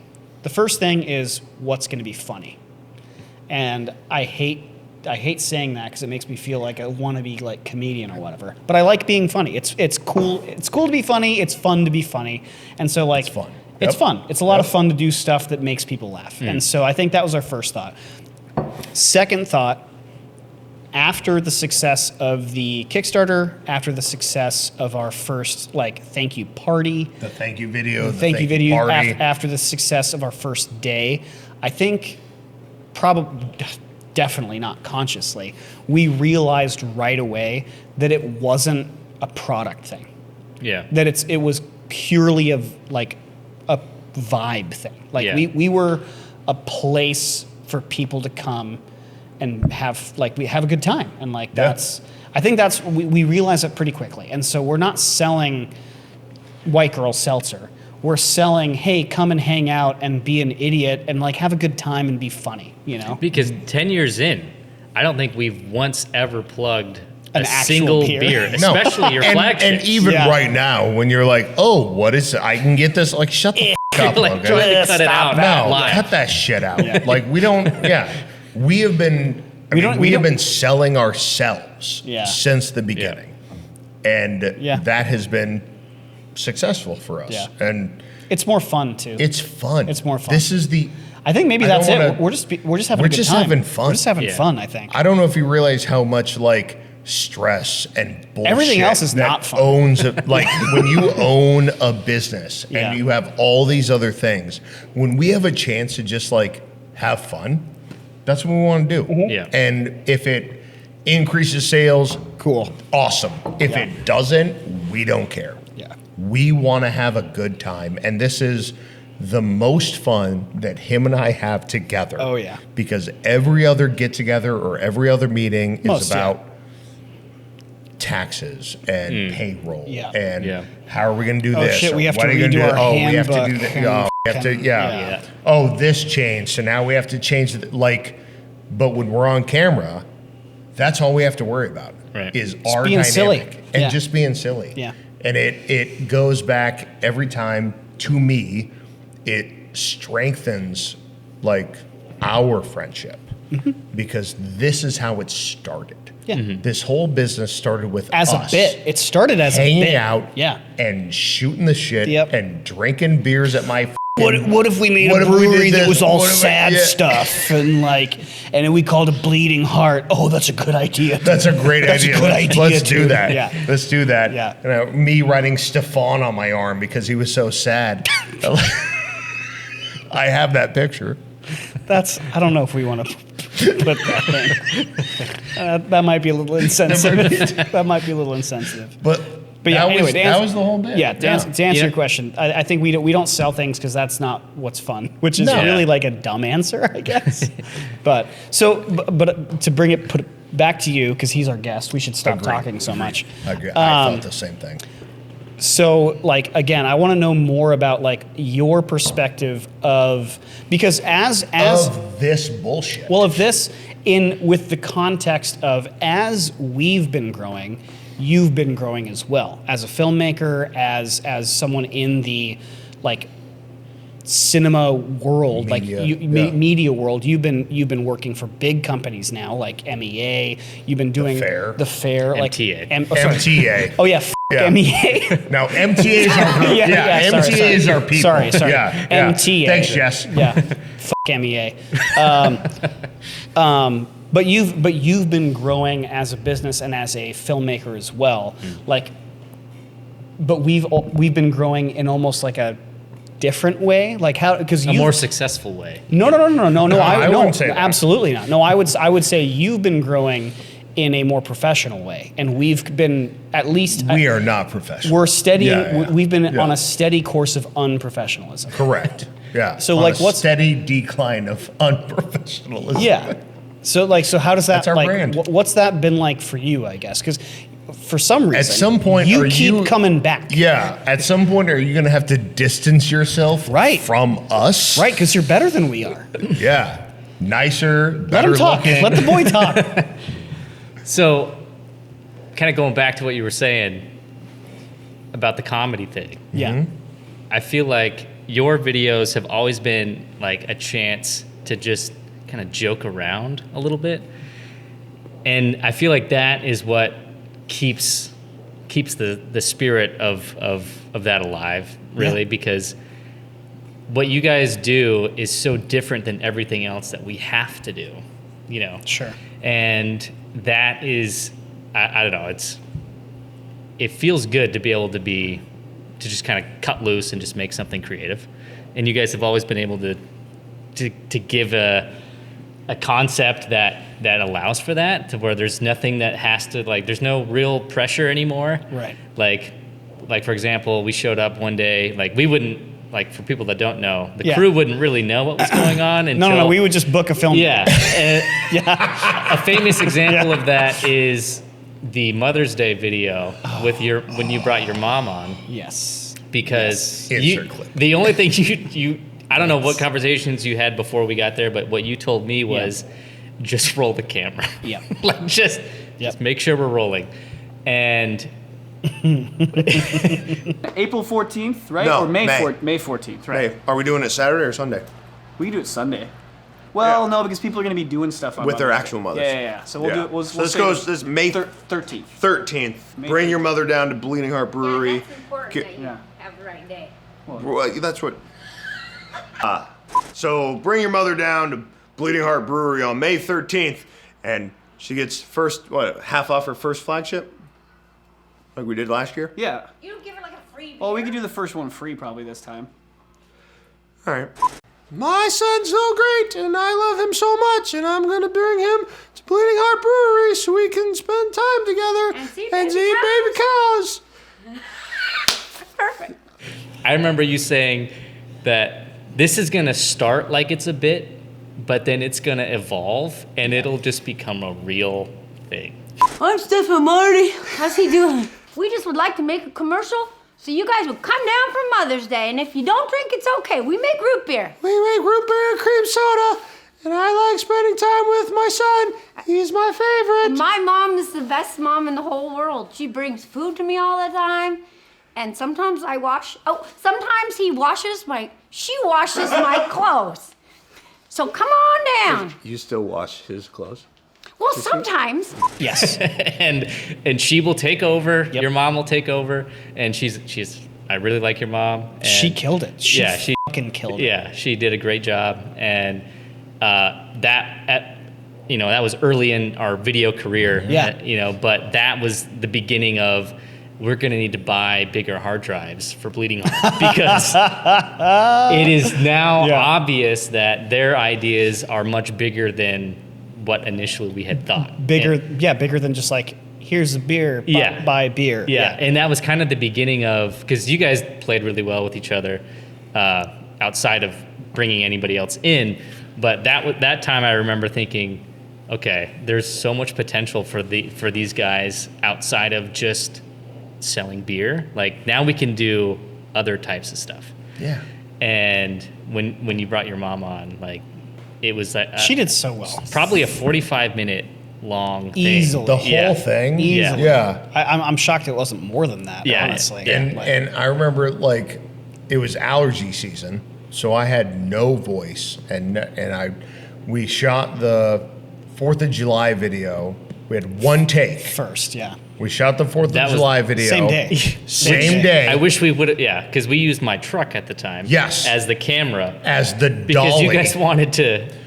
The first thing is what's going to be funny. And I hate saying that because it makes me feel like I want to be like comedian or whatever. But I like being funny. It's cool. It's cool to be funny. It's fun to be funny. And so like It's fun. It's Yep. fun. It's a lot of Yep. fun to do stuff that makes people laugh. And so I think that was our first thought. Second thought, after the success of the Kickstarter, after the success of our first like thank you party, The thank you video, the thank you video party. after the success of our first day, I think definitely not consciously, we realized right away that it wasn't a product thing. Yeah. That it was purely of like a vibe thing. Like Yeah. we were a place for people to come and have a good time. And like I think we realized it pretty quickly. And so we're not selling white girl seltzer. We're selling, hey, come and hang out and be an idiot and like have a good time and be funny, Because 10 years in, I don't think we've once ever plugged An a actual single beer. beer, No. especially your and, flagship. And even Yeah. right now, when you're like, oh, what is it? I can get this. Like, shut the f up, like Logan. trying to cut it Stop out No, live. cut that shit out. Like, we don't, we have been, we we have don't- been selling ourselves Yeah. since the beginning. And Yeah. that has been successful for us. Yeah. And It's more fun too. it's fun. It's more fun. This is I think maybe I don't that's it. wanna- We're just having we're a good just time. having fun. We're just having Yeah. fun, I think. I don't know if you realize how much like stress and bullshit Everything else is that not fun. owns a, like when you own a business Yeah. and you have all these other things. When we have a chance to just like have fun, that's what we want to do. Mm-hmm. Yeah. And if it increases sales, Cool. awesome. If Yeah. it doesn't, we don't care. Yeah. We want to have a good time, and this is the most fun that him and I have together. Oh, yeah. Because every other get together or every other meeting is Most, yeah. about taxes and payroll Yeah. and Yeah. how are we going to do Oh, this? shit, or we have what to are you gonna redo do? our Oh, we have to do handbook that. and Oh, we have to, yeah. Oh, this changed, so now we have to change it. Like, but when we're on camera, That's all we have to worry about Right. is Just our being dynamic silly. and Yeah. just being silly. Yeah. And it goes back every time to me. It strengthens like our friendship because this is how it started. Yeah. Mhm. This whole business started with As us a bit. It started as a hanging bit. out Yeah. and shooting the shit Yep. and drinking beers at my What if we made What a if we did brewery that this? was all What if we- sad yeah. stuff and then we called it Bleeding Heart? Oh, that's a good idea. That's a great That's a idea. good Let's idea, do dude. that. Yeah. Let's do that. Yeah. You know, me writing Stefan on my arm because he was so sad. I have that picture. I don't know if we want to put that thing. That might be a little insensitive. That might be a little insensitive. But yeah, that, anyway, was, to that answer- was the whole bit. Yeah, to answer your Yeah. question, I think we don't sell things because that's not what's fun, which is No. really like a dumb answer, I guess. but to put it back to you because he's our guest, we should stop Agreed. talking so much. I thought the same thing. So, again, I want to know more about your perspective of because as Of this bullshit. well, of this with the context of as we've been growing, you've been growing as well as a filmmaker, as someone in the cinema world, Media, yeah. media world. You've been working for big companies now, like MEA. You've been doing Fair. MTA. MTA. Oh yeah, Yeah. MEA. No, MTA is our group. Yeah, sorry, MTA sorry. is our people. Sorry. Yeah. MTA. Thanks, Jess. Yeah, MEA. But you've been growing as a business and as a filmmaker as well. But we've been growing in almost like a different way. Because A more successful way. No. I wouldn't say that. Absolutely not. No, I would say you've been growing in a more professional way, and we've been at least We are not professional. we're steady. Yeah. We've been Yeah. on a steady course of unprofessionalism. Correct. Yeah. So, On a what's steady decline of unprofessionalism? Yeah. So how does that That's our brand. What's that been like for you? I guess because for some reason, At some point, you are keep you- coming back. Yeah. At some point, are you going to have to distance yourself Right. from us? Right, because you're better than we are. Yeah. Nicer, Let better him talk. looking. Let the boy talk. So, kind of going back to what you were saying about the comedy thing. Yeah. I feel like your videos have always been like a chance to just kind of joke around a little bit. And I feel like that is what keeps the spirit of that alive, really, Yeah. because what you guys do is so different than everything else that we have to do, you know. Sure. And that is, I don't know, it feels good to be able to just kind of cut loose and just make something creative. And you guys have always been able to give a concept that allows for that, to where there's nothing that has to, there's no real pressure anymore. Right. Like for example, we showed up one day, we wouldn't, for people that don't know, the Yeah. crew wouldn't really know what was going on until... No, we would just book a film. Yeah. A famous example of that is the Mother's Day video when you brought your mom on, Yes. because Yes. Insert clip. the only thing you I don't know what conversations you had before we got there, but what you told me was just roll the camera. Yeah. Just make sure we're rolling. And April 14th, right? No, or May May. 14th, right? Hey, are we doing it Saturday or Sunday? We can do it Sunday. Well, Yeah. no, because people are going to be doing stuff on With their Mother's actual Day. mothers. Yeah. So we'll do it. We'll So this say goes this May 13th. 13th. May Bring your 13th. mother down to Bleeding Heart Brewery. Yeah, that's important Get- that you Yeah. have the right day. Well, that's what. So bring your mother down to Bleeding Heart Brewery on May 13th, and she gets half off her first flagship, like we did last year. Yeah. You don't give her like a free Well, we beer? could do the first one free probably this time. All right. My son's so great, and I love him so much, and I'm gonna bring him to Bleeding Heart Brewery so we can spend time together And see baby cows. Perfect. I remember you saying that this is going to start like it's a bit, but then it's going to evolve and it'll just become a real thing. I'm Stephen Marty. How's he doing? We just would like to make a commercial so you guys would come down for Mother's Day. And if you don't drink, it's okay. We make root beer. We make root beer and cream soda and I like spending time with my son. He's my favorite. My mom is the best mom in the whole world. She brings food to me all the time. And sometimes sometimes she washes my clothes. So come on down. You still wash his clothes? Well, sometimes. Yes. and she will take over. Your mom will take over, and she's. I really like your mom. And She killed it. She Yeah, she- fucking killed it. Yeah, she did a great job, and that was early in our video career. Yeah. But that was the beginning of we're going to need to buy bigger hard drives for Bleeding Heart because it is now obvious that their ideas are much bigger than what initially we had thought. Bigger than just like, here's a beer, buy beer. Yeah, and that was kind of the beginning of, because you guys played really well with each other outside of bringing anybody else in, but that time I remember thinking, okay, there's so much potential for these guys outside of just selling beer. Like now we can do other types of stuff. Yeah. And when you brought your mom on, like it was she did so well. Probably a 45-minute long thing. Easily. The whole thing? Easily. Yeah. I'm shocked it wasn't more than that, honestly. And I remember like it was allergy season, so I had no voice, and we shot the 4th of July video. We had one take. First, yeah. We shot the 4th of July video. Same day. Same day. I wish we would have, because we used my truck at the time. Yes. As the camera. As the dolly. Because you guys wanted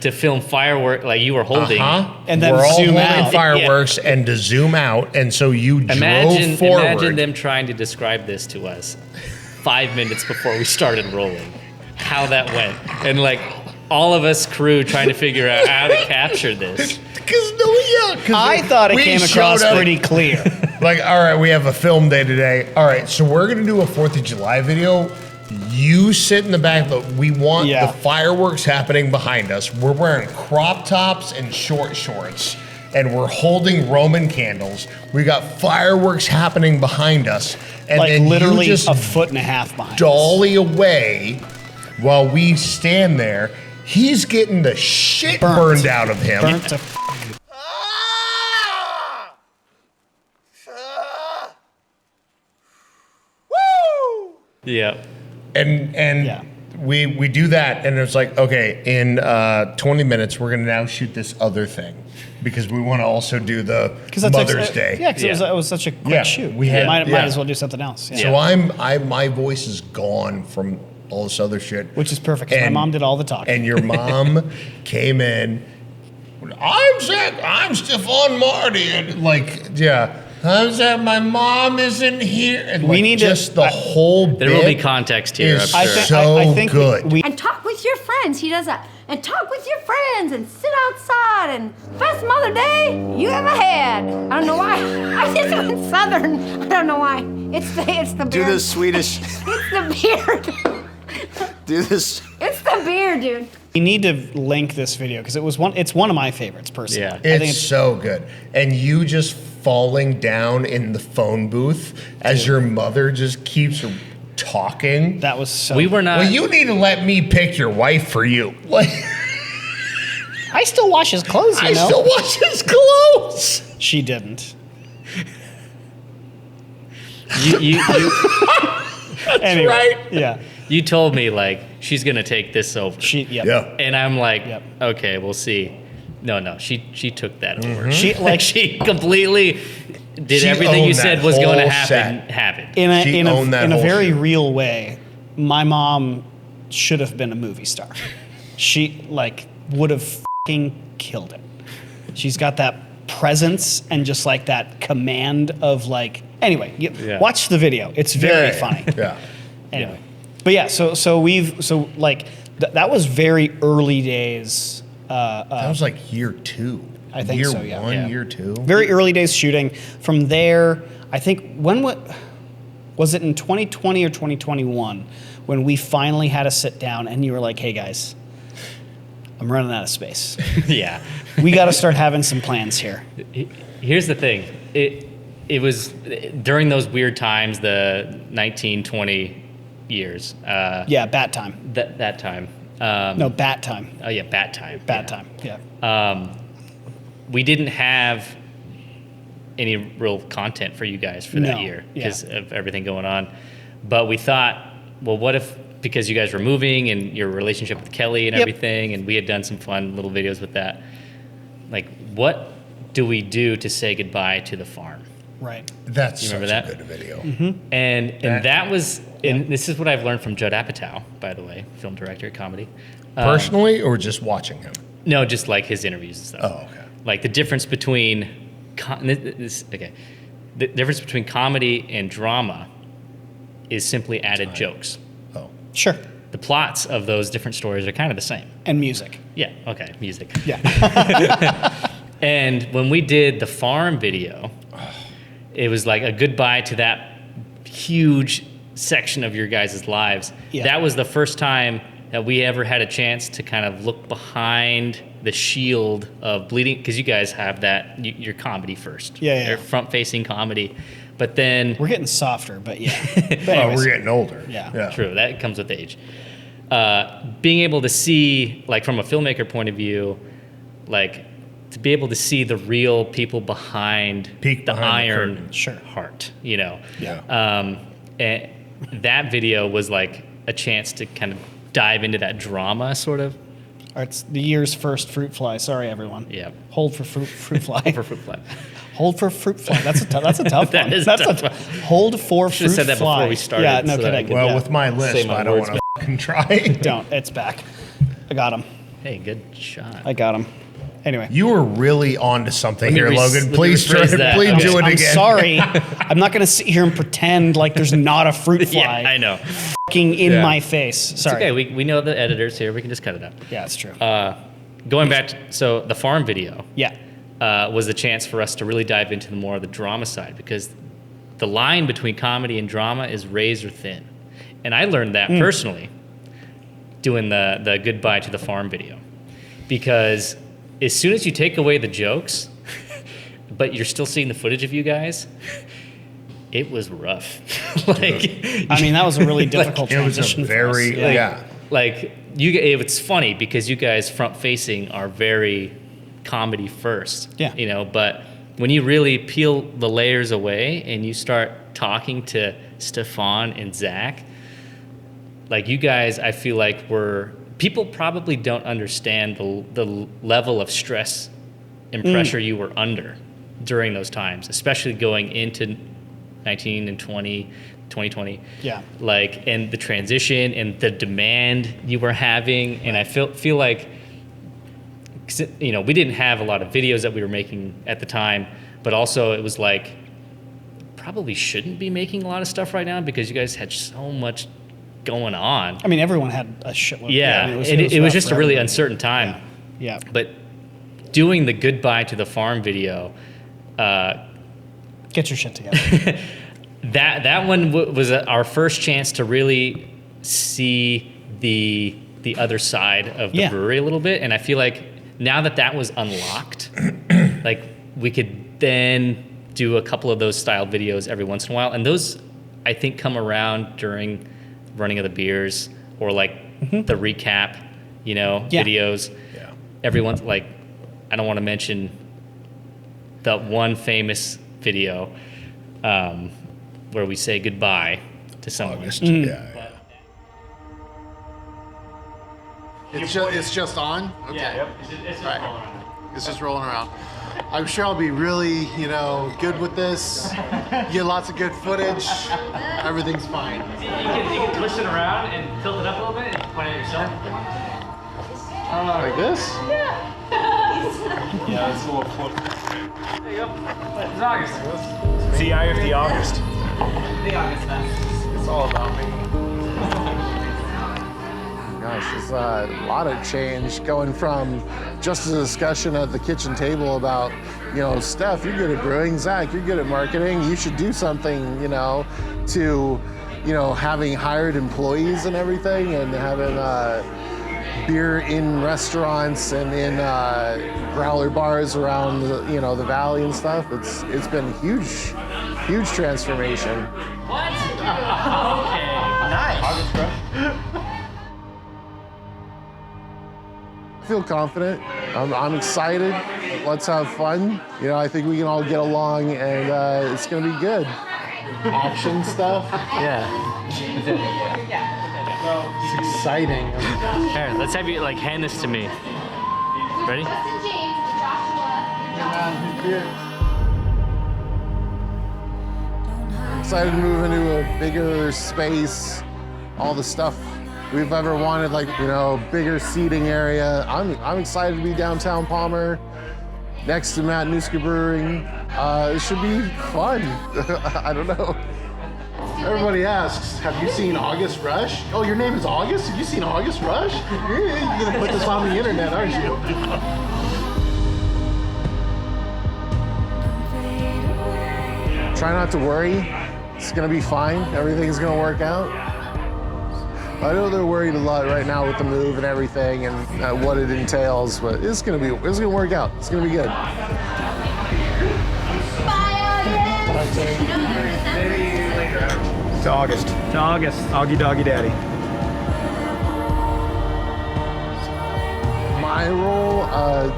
to film fireworks, like you were holding. And then we're all zoom holding out. fireworks and to zoom out, and so you drove Imagine forward. them trying to describe this to us 5 minutes before we started rolling. How that went. And like all of us crew trying to figure out how to capture this. I thought it came across pretty clear. Like, all right, we have a film day today. All right, so we're going to do a 4th of July video. You sit in the back, but we want the fireworks happening behind us. We're wearing crop tops and short shorts, and we're holding Roman candles. We got fireworks happening behind us. And like then literally you just a foot and a half behind dolly away while we stand there. He's getting the shit burned out of him. Burnt to Yeah. And we do that, and it's like, okay, in 20 minutes, we're going to now shoot this other thing because we want to also do the Mother's Day. Yeah, because it was such a quick shoot. We had, might as well do something else. Yeah. So my voice is gone from all this other shit. Which is perfect, because my mom did all the talking. And your mom came in, I'm Zach, I'm Stefan Marty, and like, I'm Zach, my mom isn't here. And we need just the whole bit. There will be context here, I'm sure. So good. And talk with your friends. He does that. And talk with your friends and sit outside and best Mother Day you ever had. I don't know why. I just went Southern. I don't know why. It's the beer. Do this Swedish. It's the beer. Do this. It's the beer, dude. We need to link this video because it's one of my favorites personally. Yeah, it's so good. And you just falling down in the phone booth as your mother just keeps talking. That was so. We were not. Well, you need to let me pick your wife for you. Like, I still wash his clothes. You know? I still wash his clothes. She didn't. You That's anyway, right. Yeah. You told me like she's gonna take this over. Yeah. And I'm like, okay, we'll see. No, she took that over. She she completely did She everything you owned said that was going to whole happen. set. Happen. in owned that a whole very shoot. real way. My mom should have been a movie star. She would have fucking killed it. She's got that presence and just like that command of like. Anyway, watch the video. It's very funny. Yeah. Anyway, but yeah, that was very early days. That was like year 2. I think year so. Yeah. 1, year 2. Very early days shooting. From there, I think was it in 2020 or 2021 when we finally had to sit down and you were like, "Hey guys, I'm running out of space. Yeah. We got to start having some plans here." Here's the thing. It was during those weird times, the 1920 years. Yeah, bat time. That time. No, bat time. Oh yeah, bat time. Bat time. Yeah. We didn't have any real content for you guys for that year because of everything going on. But we thought, well, what if, because you guys were moving and your relationship with Kelly and everything, and we had done some fun little videos with that, like, what do we do to say goodbye to the farm? Right. That's You such remember a that? good video. And that was, and this is what I've learned from Judd Apatow, by the way, film director, comedy. Personally, or just watching him? No, just like his interviews and stuff. Oh, okay. Like the difference between, the difference between comedy and drama is simply added jokes. Oh. Sure. The plots of those different stories are kind of the same. And music. Yeah, okay, music. Yeah. And when we did the farm video, it was like a goodbye to that huge section of your guys' lives. Yeah. That was the first time that we ever had a chance to kind of look behind the shield of bleeding, because you guys have that, you're comedy first. Yeah. They're front-facing comedy. But then... We're getting softer, but yeah. But Oh, anyways. we're getting older. Yeah. True, that comes with age. Being able to see, like from a filmmaker point of view, like to be able to see the real people behind Peek the behind the iron curtain. heart, you know. Yeah. And that video was like a chance to kind of dive into that drama, sort of. All right, it's the year's first fruit fly. Sorry, everyone. Yeah. Hold for fruit fly. For fruit fly. Hold for fruit fly. That's a tough That one. is That's tough a one. hold for fruit Should've said that fly. before we started, Yeah, no so that I kidding. could- Well, Yeah. with my list, Say my I don't words, want to fucking try. Don't. It's back. I got him. Hey, good shot. I got him. Anyway. You were really onto something me here, re- Logan. let me Please try. rephrase that. Please Okay. do it I'm again. sorry. I'm not going to sit here and pretend like there's not a fruit fly Yeah, I know. fucking in Yeah. my face. It's Sorry. okay, we know the editors here. We can just cut it out. Yeah, it's true. Going back to, so the farm video yeah. was the chance for us to really dive into the more of the drama side, because the line between comedy and drama is razor thin. And I learned that personally doing the goodbye to the farm video. Because as soon as you take away the jokes, but you're still seeing the footage of you guys, it was rough. Like, I mean, that was a really difficult It was transition a for us. very, yeah. like it's funny because you guys front facing are very comedy first. Yeah. You know, but when you really peel the layers away and you start talking to Stefan and Zach, like you guys, I feel like people probably don't understand the level of stress and pressure you were under during those times, especially going into 19 and 2020. Yeah. Like, and the transition and the demand you were having. And I feel like, 'cause, you know, we didn't have a lot of videos that we were making at the time, but also it was like, probably shouldn't be making a lot of stuff right now because you guys had so much going on. I mean, everyone had a shitload. Yeah, I mean, it was rough just for a really everybody. uncertain time. Yeah. But doing the goodbye to the farm video, Get your shit together. that one was our first chance to really see the other side of the brewery a little bit. And I feel like now that was unlocked, like we could then do a couple of those style videos every once in a while. And those, I think, come around during running of the beers or like the recap, videos. Yeah. Everyone's like, I don't want to mention the one famous video where we say goodbye to someone. August. Yeah. It's just on? Okay. Yeah, it's just Right. rolling around. It's just rolling around. I'm sure I'll be really, good with this. Get lots of good footage. Everything's fine. You can twist it around and tilt it up a little bit and point at yourself. Like this? Yeah, it's a little close. There you go. It's August. It's the eye of the August. The August fest. It's all about me. Gosh, there's a lot of change going from just a discussion at the kitchen table about, Steph, you're good at brewing, Zach, you're good at marketing, you should do something, to, having hired employees and everything and having beer in restaurants and in growler bars around the valley and stuff. It's been huge transformation. What? Okay. Nice. August Rush. feel confident. I'm excited. Let's have fun. You know, I think we can all get along, and it's gonna be good. Action stuff. Yeah. It's exciting. Here, let's have you like hand this to me. Ready? Excited to move into a bigger space. All the stuff we've ever wanted, like, you know, bigger seating area. I'm excited to be downtown Palmer, next to Matt Nuska Brewing. It should be fun. I don't know. Everybody asks, have you seen August Rush? Oh, your name is August? Have you seen August Rush? You're gonna put this on the internet, aren't you? Try not to worry. It's gonna be fine. Everything's gonna work out. I know they're worried a lot right now with the move and everything and what it entails, but it's gonna work out. It's gonna be good. To August. To August. Augie Doggy Daddy. My role,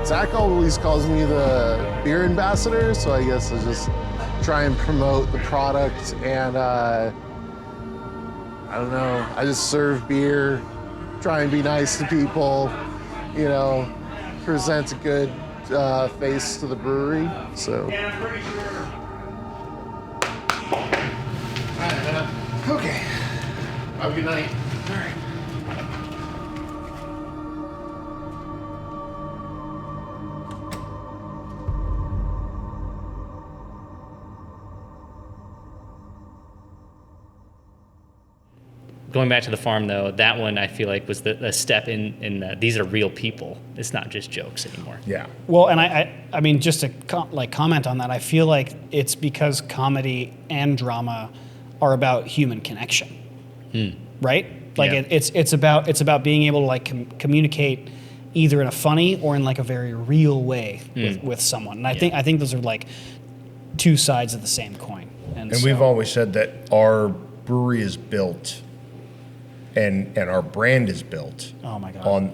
Zach always calls me the beer ambassador, so I guess I just try and promote the product and I don't know, I just serve beer, try and be nice to people, you know, present a good face to the brewery, so. Okay. Have a good night. All right. Going back to the farm, though, that one I feel like was the step in the, these are real people. It's not just jokes anymore. Yeah. Well, and I mean, just to comment on that, I feel like it's because comedy and drama are about human connection, right? Like Yeah. it's about being able to like communicate either in a funny or in like a very real way with someone. And I think those are like two sides of the same coin. And we've always said that our brewery is built and our brand is built Oh my God. on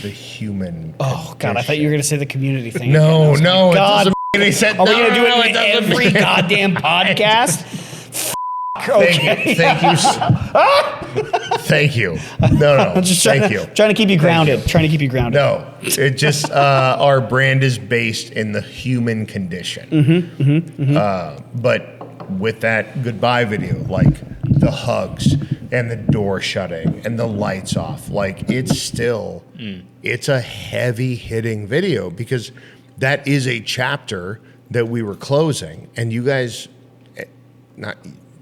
the human Oh God, I thought you were gonna say the community thing. No, again. no, it God, doesn't make any sense. are we gonna No, do no, it in doesn't every make- goddamn podcast? Okay. Thank you. Thank you. No, Just thank you. Trying to keep you grounded. Trying to keep you grounded. No, it just our brand is based in the human condition. But with that goodbye video, like the hugs and the door shutting and the lights off, like it's still, it's a heavy hitting video because that is a chapter that we were closing, and you guys, not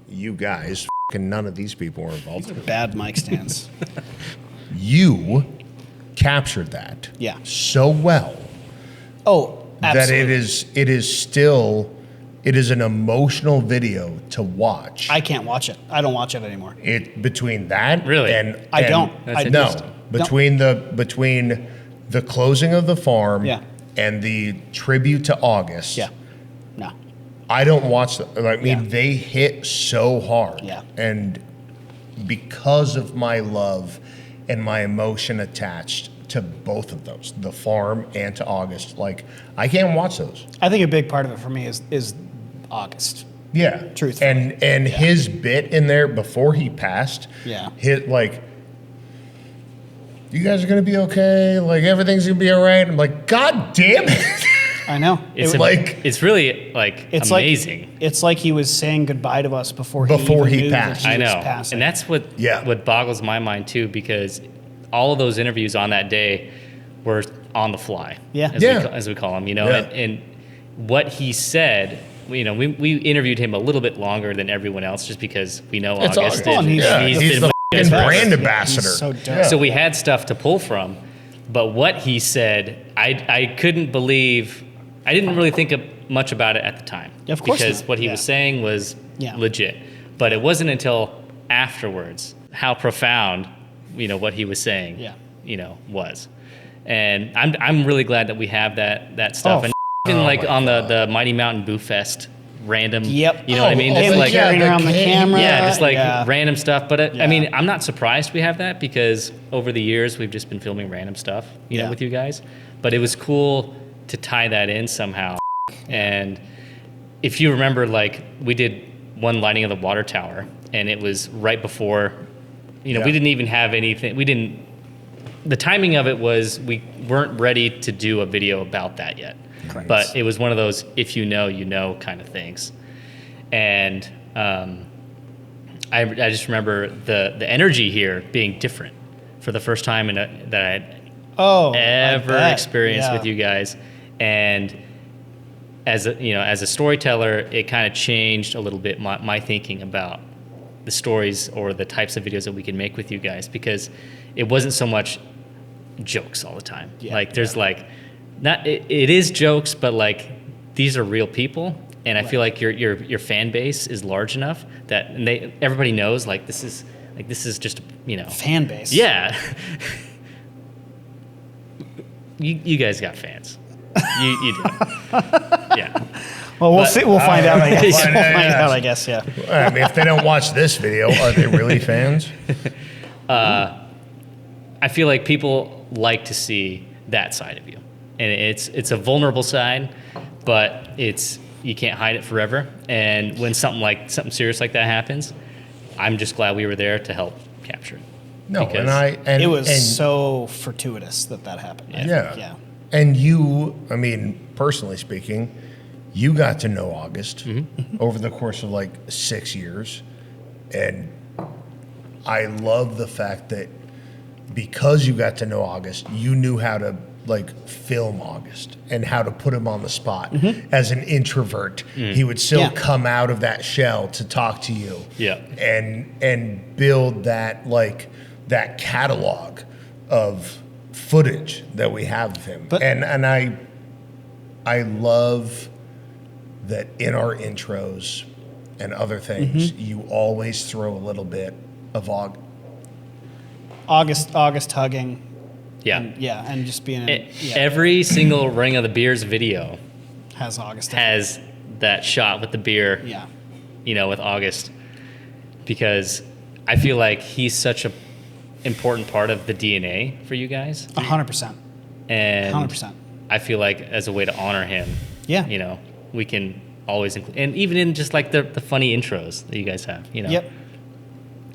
you guys, fucking none of these people were involved. Bad mic stands. You captured that so well. Oh, absolutely. That it is an emotional video to watch. I can't watch it. I don't watch it anymore. It between that Really? and I don't. That's no interesting. between the closing of the farm Yeah. and the tribute to August. Yeah. No. I don't watch them. I mean, Yeah. they hit so hard. Yeah. And because of my love and my emotion attached to both of those, the farm and to August, like I can't watch those. I think a big part of it for me is August. Yeah. Truthfully. And his bit in there before he passed, hit like, you guys are gonna be okay, like everything's gonna be all right. I'm like, God damn it. I know. It's it's really like amazing. It's like he was saying goodbye to us before he even passed. knew that he I know, was passing. and that's what boggles my mind too, because all of those interviews on that day were on the fly. Yeah. As we call them, you know, and what he said. You know, we interviewed him a little bit longer than everyone else just because we know It's August. August. He's the fucking brand ambassador. He's so dope. So we had stuff to pull from, but what he said, I couldn't believe. I didn't really think much about it at the time. Of course because not. what he was saying was legit. But it wasn't until afterwards how profound, you know, what he was saying, you know, was. And I'm really glad that we have that stuff. Oh, and like on the Mighty Mountain Boo Fest random. Yep. You know what I mean? Oh, Just Him like carrying around the camera. yeah, just like Yeah. random stuff. But I Yeah. mean, I'm not surprised we have that because over the years we've just been filming random stuff, you know, Yeah. with you guys. But it was cool to tie that in somehow. And if you remember, like we did one lighting of the water tower, and it was right before, you know, Yeah. we didn't even have anything. We didn't. The timing of it was we weren't ready to do a video about that yet. Correct. But it was one of those if you know kind of things. And I just remember the energy here being different for the first time that I had ever experienced with you guys. And as a storyteller, it kind of changed a little bit my thinking about the stories or the types of videos that we can make with you guys, because it wasn't so much jokes all the time. Yeah. Like there's like not it is jokes, but like these are real people, and I feel like your fan base is large enough that everybody knows like this is just, you know, Fan base. yeah. you guys got fans. You do. Yeah. Well, we'll see. We'll find out. I guess. We'll find out, find yeah. out. I guess. Yeah. I mean, if they don't watch this video, are they really fans? I feel like people like to see that side of you, and it's a vulnerable side, but you can't hide it forever. And when something serious like that happens, I'm just glad we were there to help capture it. No, Because and It was and, so fortuitous that happened. I yeah. think. Yeah. And you, I mean, personally speaking, you got to know August over the course of like 6 years. And I love the fact that because you got to know August, you knew how to like film August and how to put him on the spot. As an introvert, he would still come out of that shell to talk to you. Yeah. And build that that catalog of footage that we have of him. But- and I love that in our intros and other things, you always throw a little bit of August hugging. Yeah. And just being in, Every single Ring of the Beers video has August in it. has that shot with the beer, Yeah. you know, with August, because I feel like he's such a important part of the DNA for you guys. 100%. And 100%. I feel like as a way to honor him, Yeah. you know, we can always include, and even in just like the funny intros that you guys have, you know. Yep.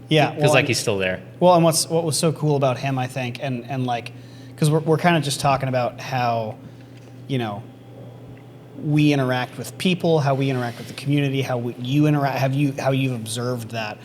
Yeah. Feels like he's still there. Well, and what was so cool about him, I think, and like, because we're kind of just talking about how, you know, we interact with people, how we interact with the community, how you've observed that.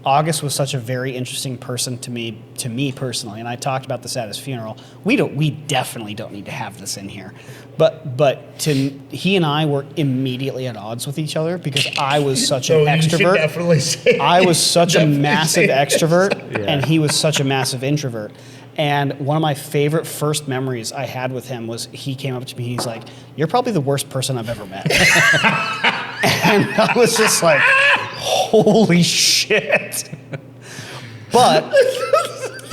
August was such a very interesting person to me personally, and I talked about this at his funeral. We definitely don't need to have this in here, but he and I were immediately at odds with each other because I was such an You should extrovert. definitely say I was such a definitely massive say extrovert, Yeah. and he was such a massive introvert. And one of my favorite first memories I had with him was he came up to me. He's like, "You're probably the worst person I've ever met." And I was just like, "Holy shit!" But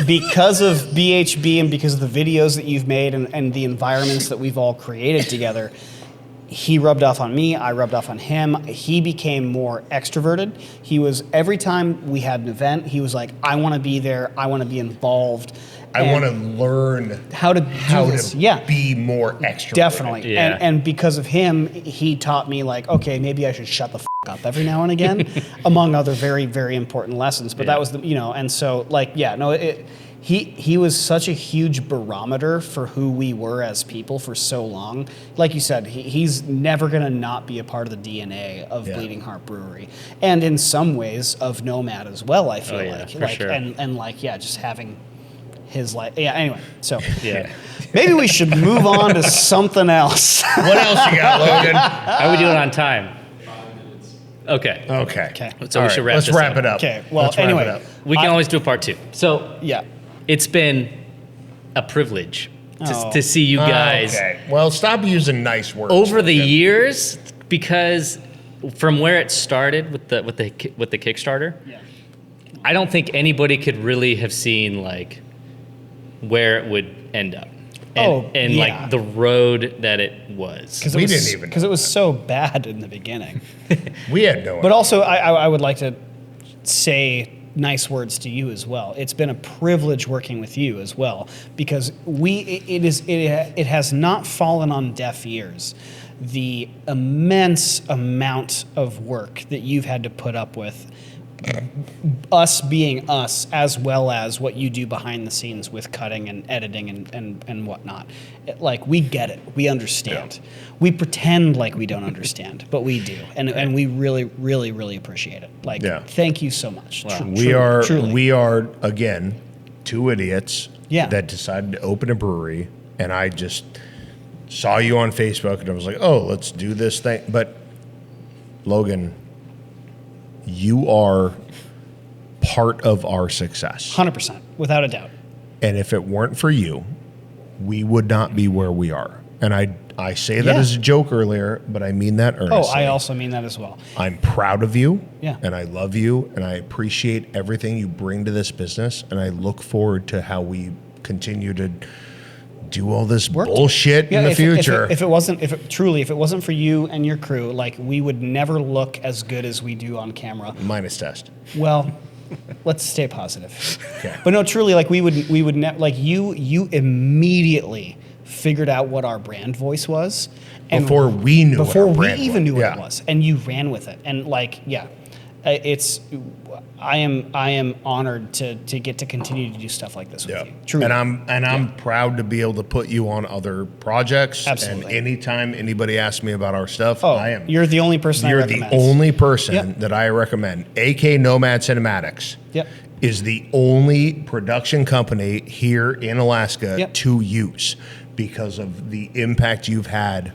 because of BHB and because of the videos that you've made and the environments that we've all created together, he rubbed off on me, I rubbed off on him. He became more extroverted. He was, every time we had an event, he was like, I want to be there, I want to be involved. I want to learn how to be more extroverted. Definitely. Yeah. And because of him, he taught me like, okay, maybe I should shut the up every now and again, among other very, very important lessons. But that was the, and so like, he was such a huge barometer for who we were as people for so long. Like you said, he's never going to not be a part of the DNA of Bleeding Heart Brewery. And in some ways of Nomad as well, I feel for sure. And just having his life. Yeah, anyway, so Yeah. maybe we should move on to something else. What else you got, Logan? How are we doing on time? Okay. Okay. So we should wrap Let's this wrap up. it up. Okay, well, Let's wrap anyway. it up. We can always do a part 2. So Yeah. it's been a privilege Oh. to see you guys Okay. Well, stop using nice words. over the years, because from where it started with the Kickstarter, I don't think anybody could really have seen like where it would end up. and like the road that it was. Because it was so bad in the beginning. We had no idea. But also, I would like to say nice words to you as well. It's been a privilege working with you as well, because it has not fallen on deaf ears. The immense amount of work that you've had to put up with, us being us, as well as what you do behind the scenes with cutting and editing and whatnot. Like, we get it. We understand. Yeah. We pretend like we don't understand, but we do. And we really, really, really appreciate it. Like, thank you so much. Wow. We are, again, two idiots that decided to open a brewery, and I just saw you on Facebook, and I was like, oh, let's do this thing. But, Logan, you are part of our success. 100%, without a doubt. And if it weren't for you, we would not be where we are. And I say that as a joke earlier, but I mean that earnestly. Oh, I also mean that as well. I'm proud of you, yeah, and I love you, and I appreciate everything you bring to this business, and I look forward to how we continue to do all this bullshit in the future. If it wasn't for you and your crew, like, we would never look as good as we do on camera. Minus test. Well, let's stay positive. Okay. But no, truly, like, like you immediately figured out what our brand voice was, and before we knew what it was, and you ran with it, and like, I am honored to get to continue to do stuff like this with you. Truly. And I'm proud to be able to put you on other projects. Absolutely. And anytime anybody asks me about our stuff, you're the only person I recommend. You're the only person that I recommend. AK Nomad Cinematics is the only production company here in Alaska to use, because of the impact you've had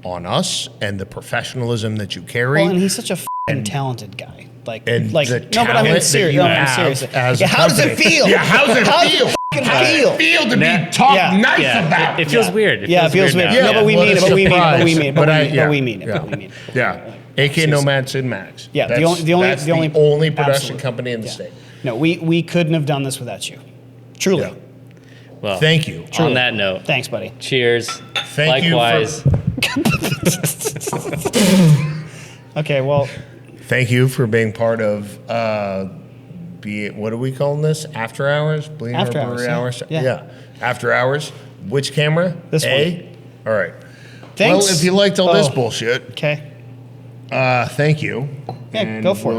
on us and the professionalism that you carry. Well, and he's such a talented guy. But I mean, seriously. How does it feel? Yeah, how does it feel? How does it feel to be talked nice about? It feels weird. It feels weird. Yeah, no, but we mean it. Yeah. AK Nomad Cinematics. Yeah, that's the only production company in the state. No, we couldn't have done this without you. Truly. Yeah. Well, thank you. On that note, thanks, buddy. Cheers. Likewise. Okay, well, thank you for being part of what are we calling this? After Hours? Bleeding After Heart Brewery Hours. Hours? Yeah. After Hours. Which camera? This one. All right. Thanks. Well, if you liked all this bullshit, okay. Thank you. Yeah, and go for it.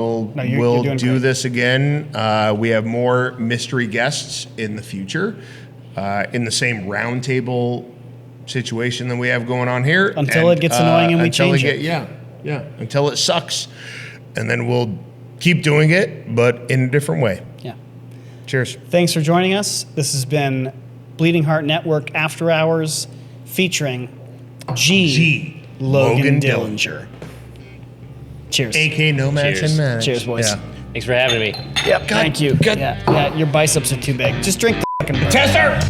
We'll do this again. We have more mystery guests in the future, in the same roundtable situation that we have going on here. Until it gets annoying and we change it. Yeah, until it sucks. And then we'll keep doing it, but in a different way. Yeah. Cheers. Thanks for joining us. This has been Bleeding Heart Network After Hours, featuring Logan Dillinger. Cheers. AK Nomad Cinematics. Cheers, boys. Yeah. Thanks for having me. Yep. Thank you. Yeah, your biceps are too big. Just drink the fucking beer. Tester!